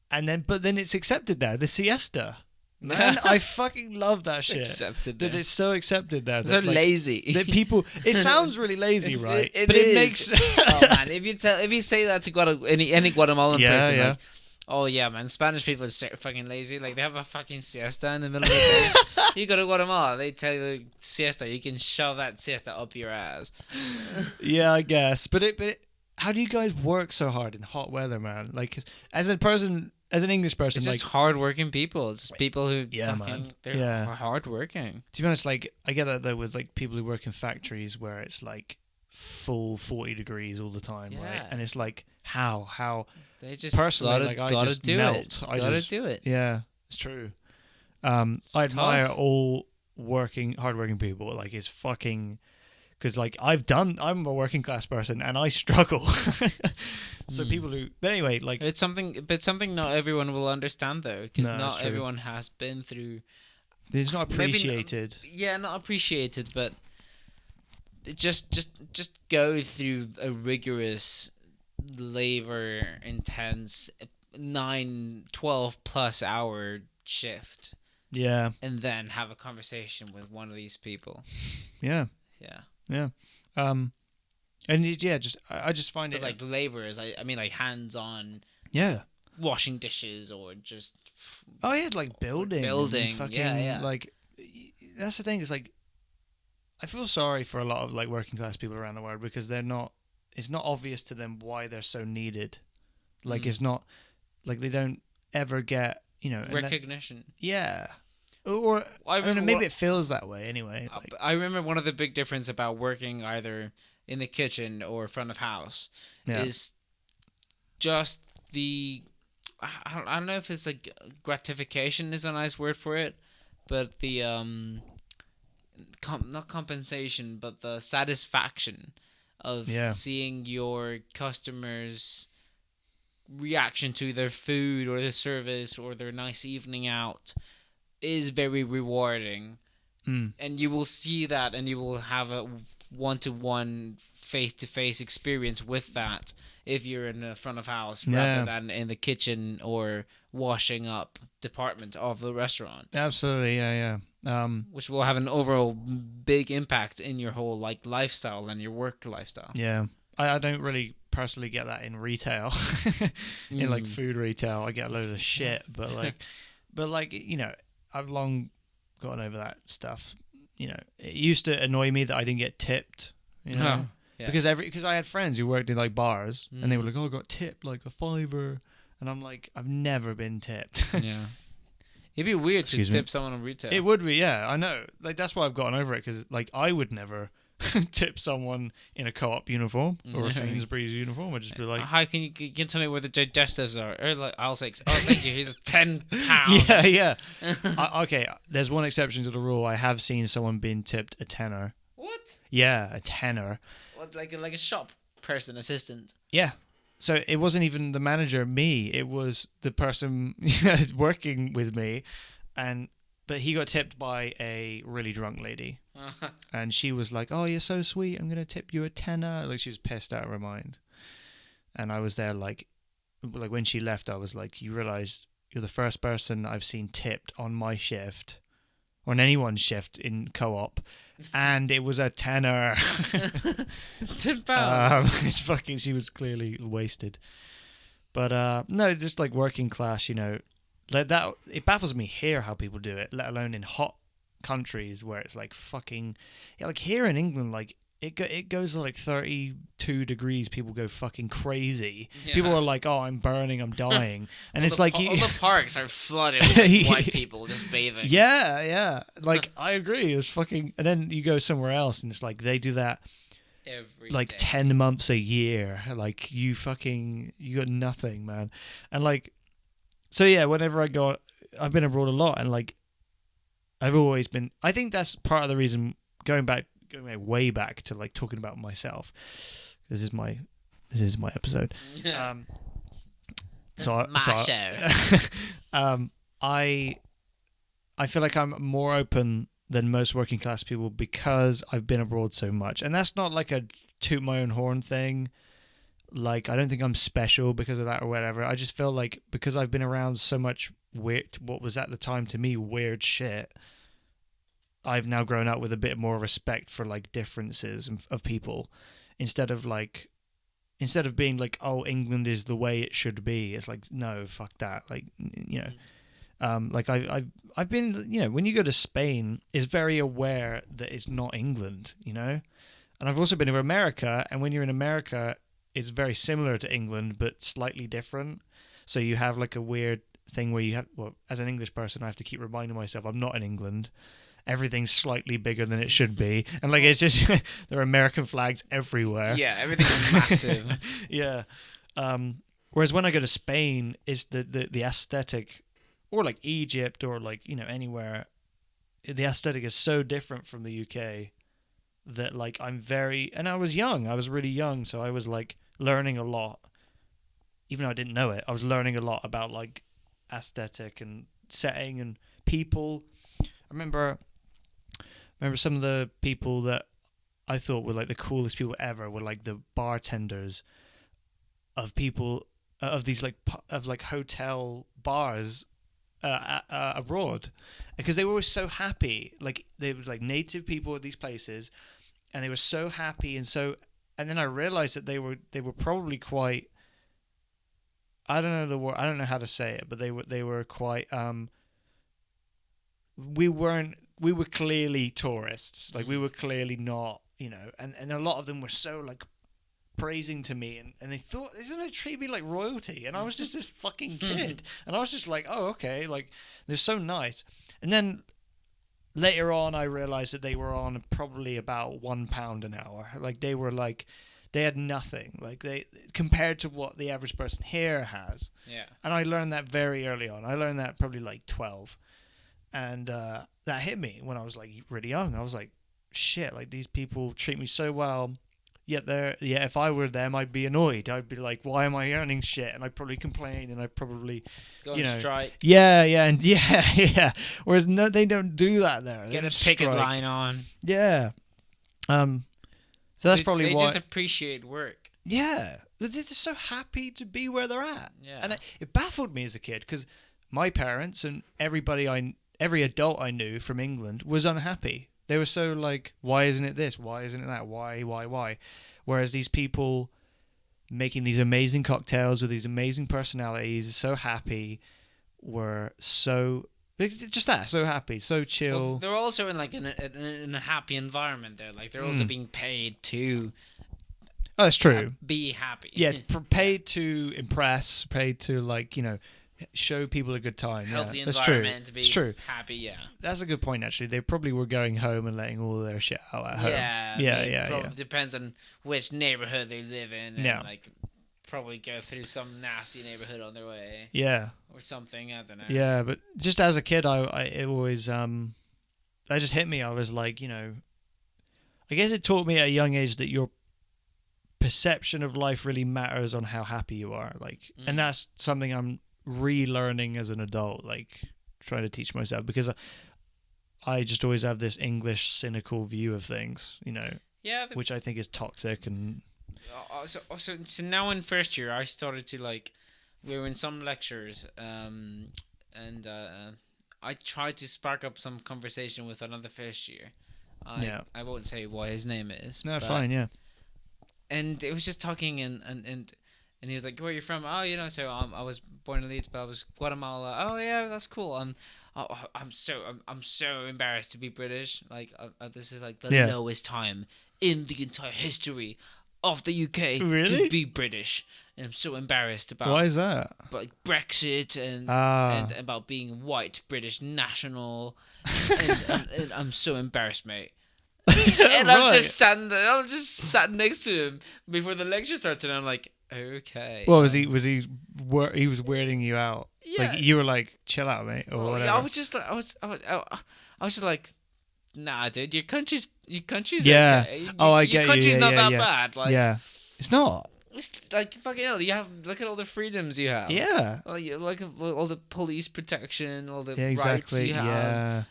but then it's accepted there, the siesta, man. I fucking love that shit. Accepted that it's so accepted there, so like, lazy that people, it sounds really lazy, right? But it makes oh man, if you say that to any Guatemalan person, like, oh yeah, man, Spanish people are fucking lazy. Like, they have a fucking siesta in the middle of the day. You go to Guatemala, they tell you siesta. You can shove that siesta up your ass. Yeah, I guess. But how do you guys work so hard in hot weather, man? Like, as a person, as an English person, It's like, just hardworking people. It's just people who Yeah, fucking man. they're Yeah. hardworking. to be honest, like, I get that though with like people who work in factories where it's like full 40 degrees all the time, right? Yeah. And it's like, how? They just Personally, gotta, like, I gotta just do melt. it. I Gotta just- do it. Yeah, it's true. It's I admire tough. all hardworking people. Like, it's fucking, because like I'm a working class person and I struggle. So people who, but anyway, like, It's something not everyone will understand though, because No, that's not true. everyone has been through. it's not Maybe- appreciated. Yeah, not appreciated, but just go through a rigorous, labor intense 9-12 plus hour shift, Yeah, and then have a conversation with one of these people. yeah, Yeah, and I just find but it like laborers, I mean, like hands-on yeah. washing dishes or just Oh yeah, like building, Building, and fucking, yeah. like, that's the thing. Is like, I feel sorry for a lot of like working class people around the world because they're not. It's not obvious to them why they're so needed. Like, it's not like they don't ever get, and then- recognition. yeah, or I I don't know, remember maybe what- it feels that way anyway. Like, I remember one of the big difference about working either in the kitchen or front of house yeah, is just the I don't know if it's like gratification is a nice word for it, but the not compensation but the satisfaction of Yeah. seeing your customers' reaction to their food or their service or their nice evening out is very rewarding. And you will see that and you will have a one-to-one face-to-face experience with that if you're in the front of house Yeah. rather than in the kitchen or washing up department of the restaurant, absolutely, yeah. which will have an overall big impact in your whole like lifestyle and your work lifestyle. Yeah. I don't really personally get that in retail. In like food retail, I get a load of shit, but like, I've long gotten over that stuff. It used to annoy me that I didn't get tipped, Oh, yeah. because I had friends who worked in like bars and they were Mm. like, "Oh, I got tipped like a $5," and I'm like, I've never been tipped. Yeah. It'd be weird Excuse to me. tip someone on retail. It would be, yeah, I know. Like, that's why I've gotten over it, because like I would never tip someone in a Co-op uniform or No. a Sainsbury's uniform. I'd just be like, How can you tell me where the digestives are? Or like, I'll say, oh, thank you. Here's £10. yeah. Okay, there's one exception to the rule. I have seen someone being tipped a tenner. What? Yeah, a tenner. What, like a shop person, assistant? Yeah. So it wasn't even the manager, me. It was the person working with me, but he got tipped by a really drunk lady, and she was like, "Oh, you're so sweet. I'm gonna tip you a tenner." Like, she was pissed out of her mind, and I was there like when she left, I was like, "You realize you're the first person I've seen tipped on my shift, or on anyone's shift in Co-op." And it was a tenner. £10. It's fucking. She was clearly wasted. But no, just like working class, like that. It baffles me here how people do it, let alone in hot countries where it's like fucking. Yeah, like here in England, like it goes to like 32 degrees. People go fucking crazy. Yeah. People are like, "Oh, I'm burning, I'm dying," and All it's the like all you, the parks are flooded with like, white people just bathing. yeah. Like, I agree. It's fucking. And then you go somewhere else, and it's like they do that Every like day. 10 months a year. Like, you got nothing, man. And like, so yeah, whenever I've been abroad a lot, and like I've always been, I think that's part of the reason, going way back to like talking about myself. This is my episode. Yeah. So my so show. I feel like I'm more open than most working class people because I've been abroad so much. And that's not like a toot my own horn thing. Like, I don't think I'm special because of that or whatever. I just feel like because I've been around so much weird, what was at the time to me weird shit, I've now grown up with a bit more respect for like differences of people, instead of being like, oh, England is the way it should be. It's like, no, fuck that. Like, Like I've been, when you go to Spain, it's very aware that it's not England, And I've also been to America, and when you're in America, it's very similar to England, but slightly different. So you have like a weird thing where you have, well, as an English person, I have to keep reminding myself I'm not in England. Everything's slightly bigger than it should be, and like it's just there are American flags everywhere. Yeah, everything is massive. Yeah. Whereas when I go to Spain, it's the aesthetic, or like Egypt, or like anywhere, the aesthetic is so different from the UK that like and I was young. I was really young, so I was like learning a lot. Even though I didn't know it, I was learning a lot about like aesthetic and setting and people. I remember some of the people that I thought were like the coolest people ever were like the bartenders of people of these like hotel bars abroad, because they were always so happy. Like they were like native people at these places, and they were so happy and then I realized that they were probably quite, I don't know the word, I don't know how to say it, but they were quite we were clearly tourists. Like we were clearly not, and a lot of them were so like praising to me, and they thought, isn't it treat me like royalty? And I was just this fucking kid, and I was just like, oh, okay, like they're so nice. And then later on I realized that they were on probably about £1 an hour. Like they had nothing, like they compared to what the average person here has. Yeah. And I learned that very early on. I learned that probably like 12, and that hit me when I was like really young. I was like, shit, like these people treat me so well. Yet if I were them, I'd be annoyed. I'd be like, why am I earning shit? And I'd probably complain, and I'd probably go on strike. Yeah. Whereas no, they don't do that there. Get a picket line on. Yeah. So that's probably they why. Just appreciate work. Yeah, they're just so happy to be where they're at. Yeah. And it baffled me as a kid, because my parents and every adult I knew from England was unhappy. They were so like, why isn't it this? Why isn't it that? Why? Whereas these people making these amazing cocktails with these amazing personalities, so happy, were so happy, so chill. Well, they're also in like in a happy environment there. Like they're also being paid to. Oh, that's true. Be happy. Yeah, paid to impress, paid to like show people a good time. Help the that's environment true. to be It's true. happy. Yeah, that's a good point. Actually, they probably were going home and letting all their shit out at home. Yeah. Depends on which neighborhood they live in. And like probably go through some nasty neighborhood on their way. Yeah, or something. I don't know. Yeah, but just as a kid, it always that just hit me. I was like, I guess it taught me at a young age that your perception of life really matters on how happy you are. Like, and that's something I'm relearning as an adult, like trying to teach myself, because I just always have this English cynical view of things, which I think is toxic. And so now in first year I started to like, we were in some lectures and I tried to spark up some conversation with another first year. I won't say what his name is. No, fine, yeah. And it was just talking and he was like, where are you from? Oh, so I was born in Leeds, but I was Guatemala. Oh yeah, that's cool. I'm so embarrassed to be British. Like this is like the lowest time in the entire history of the UK to be British, and I'm so embarrassed about. Why is that? But like Brexit and about being white British national, and I'm so embarrassed, mate. And I'm just standing there. I'm just sat next to him before the lecture starts, and I'm like, okay. Well, he was weirding you out. Yeah. Like you were like, chill out, mate, or whatever. I was just like, nah, dude, your country's yeah. okay. I get you. Your country's not that bad. Like, yeah, it's not. It's like fucking hell. Look at all the freedoms you have. Yeah. Like all the police protection, all the exactly. rights you have. Yeah.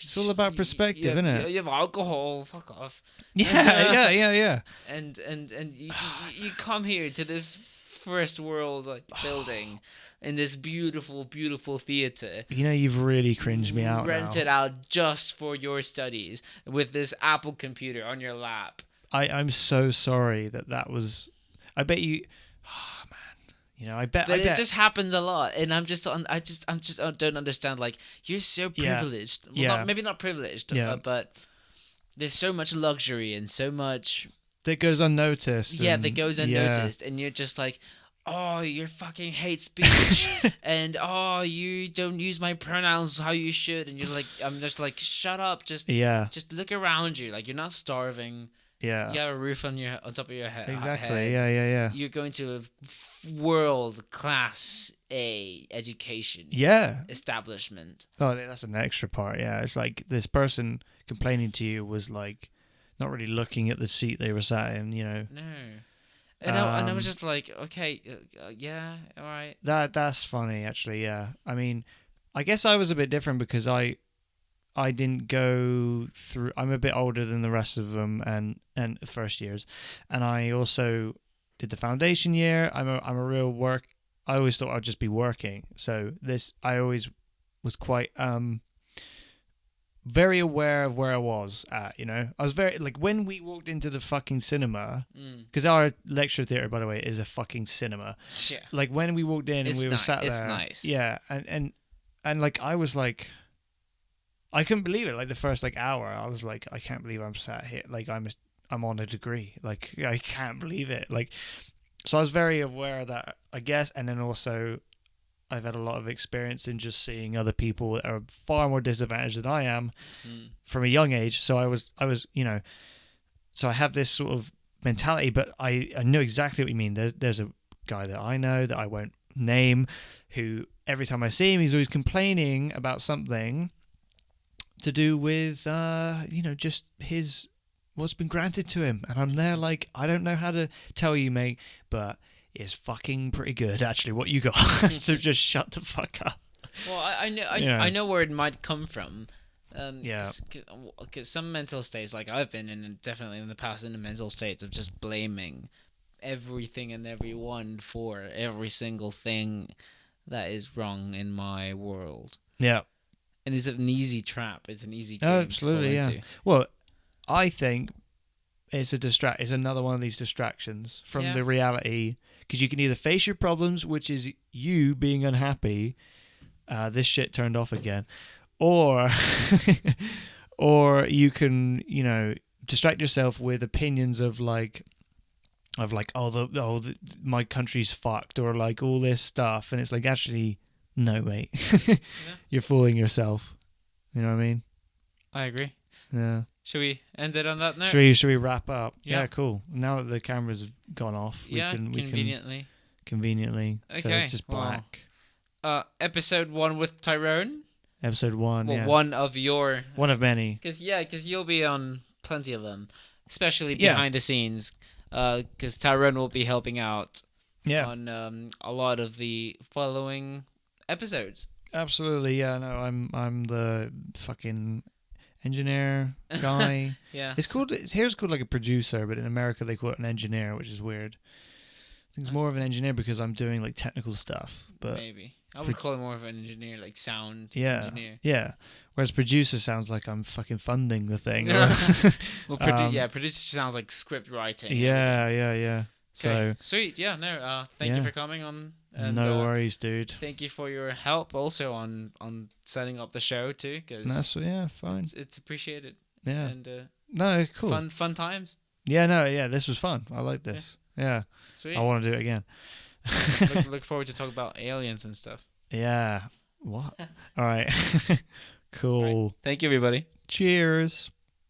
It's all about perspective, isn't it? You have alcohol. Fuck off. Yeah. And you come here to this first world building in this beautiful, beautiful theater. You've really cringed me out. Rented out just for your studies with this Apple computer on your lap. I'm so sorry that was. I bet you. Oh man, You know, I bet. But it just happens a lot, and I don't understand. Like, you're so Yeah. privileged. Well, Yeah. maybe not privileged, Yeah. but there's so much luxury and so much. that goes unnoticed. Yeah, and- that goes unnoticed, and you're just like, oh, you're fucking hate speech, and oh, you don't use my pronouns how you should, and you're like, I'm just like, shut up, just Yeah. look around you, like you're not starving. Yeah. You have a roof on top of your head. Exactly. Yeah. You're going to a world class A education Yeah. establishment. Oh, that's an extra part. Yeah, it's like this person complaining to you was like not really looking at the seat they were sat in. You know. No. And I was just like, okay, yeah, all right. That's funny, actually. Yeah, I mean, I guess I was a bit different because I didn't go through. I'm a bit older than the rest of them, and first years, and I also did the foundation year. I'm a real work. I always thought I'd just be working. So I always was quite very aware of where I was at, you know. I was very, like, when we walked into the fucking cinema, because our lecture theatre, by the way, is a fucking cinema. Yeah. Like, when we walked in and we were sat there. It's nice. Yeah, and like, I was like, I couldn't believe it. Like, the first, like, hour, I was like, I can't believe I'm sat here. Like, I'm on a degree. Like, I can't believe it. Like, so I was very aware of that, I guess, and then also I've had a lot of experience in just seeing other people that are far more disadvantaged than I am from a young age. So I was, you know, so I have this sort of mentality, but I know exactly what you mean. There's a guy that I know that I won't name who every time I see him, he's always complaining about something to do with, you know, just what's been granted to him. And I'm there like, I don't know how to tell you, mate, but it's fucking pretty good, actually, what you got. So just shut the fuck up. Well, I know where it might come from. Yeah. Because some mental states, like I've been in, definitely in the past, in the mental states of just blaming everything and everyone for every single thing that is wrong in my world. Yeah. And it's an easy trap. It's an easy game Oh, absolutely, to fall yeah. into. Well, I think it's it's another one of these distractions from the reality, because you can either face your problems, which is you being unhappy, this shit turned off again, or or you can, you know, distract yourself with opinions of like my country's fucked, or like all this stuff, and it's like, actually no, mate. You're fooling yourself. You know what I mean? I agree. Yeah. Should we end it on that note? Should we wrap up? Yeah. Yeah, cool. Now that the cameras have gone off, we can conveniently. So Okay, it's just black. Episode 1 with Tyrone. Episode 1. Well, yeah. one of many. Because you'll be on plenty of them, especially behind the scenes. Because Tyrone will be helping out on a lot of the following episodes. Absolutely, yeah. No, I'm the fucking engineer guy. Yeah. It's called. Here's called like a producer, but in America they call it an engineer, which is weird. I think it's more of an engineer because I'm doing like technical stuff. But maybe I would call it more of an engineer, like sound engineer. Yeah. Whereas producer sounds like I'm fucking funding the thing. Well, producer sounds like script writing. Yeah. So okay. Sweet. Yeah. No. Thank you for coming on. And, no worries, dude. Thank you for your help also on setting up the show too, because fine. It's appreciated. Yeah. And no, cool. Fun times. Yeah. No. Yeah. This was fun. I like this. Yeah. Sweet. I want to do it again. look forward to talk about aliens and stuff. Yeah. What? All right. Cool. All right. Thank you, everybody. Cheers.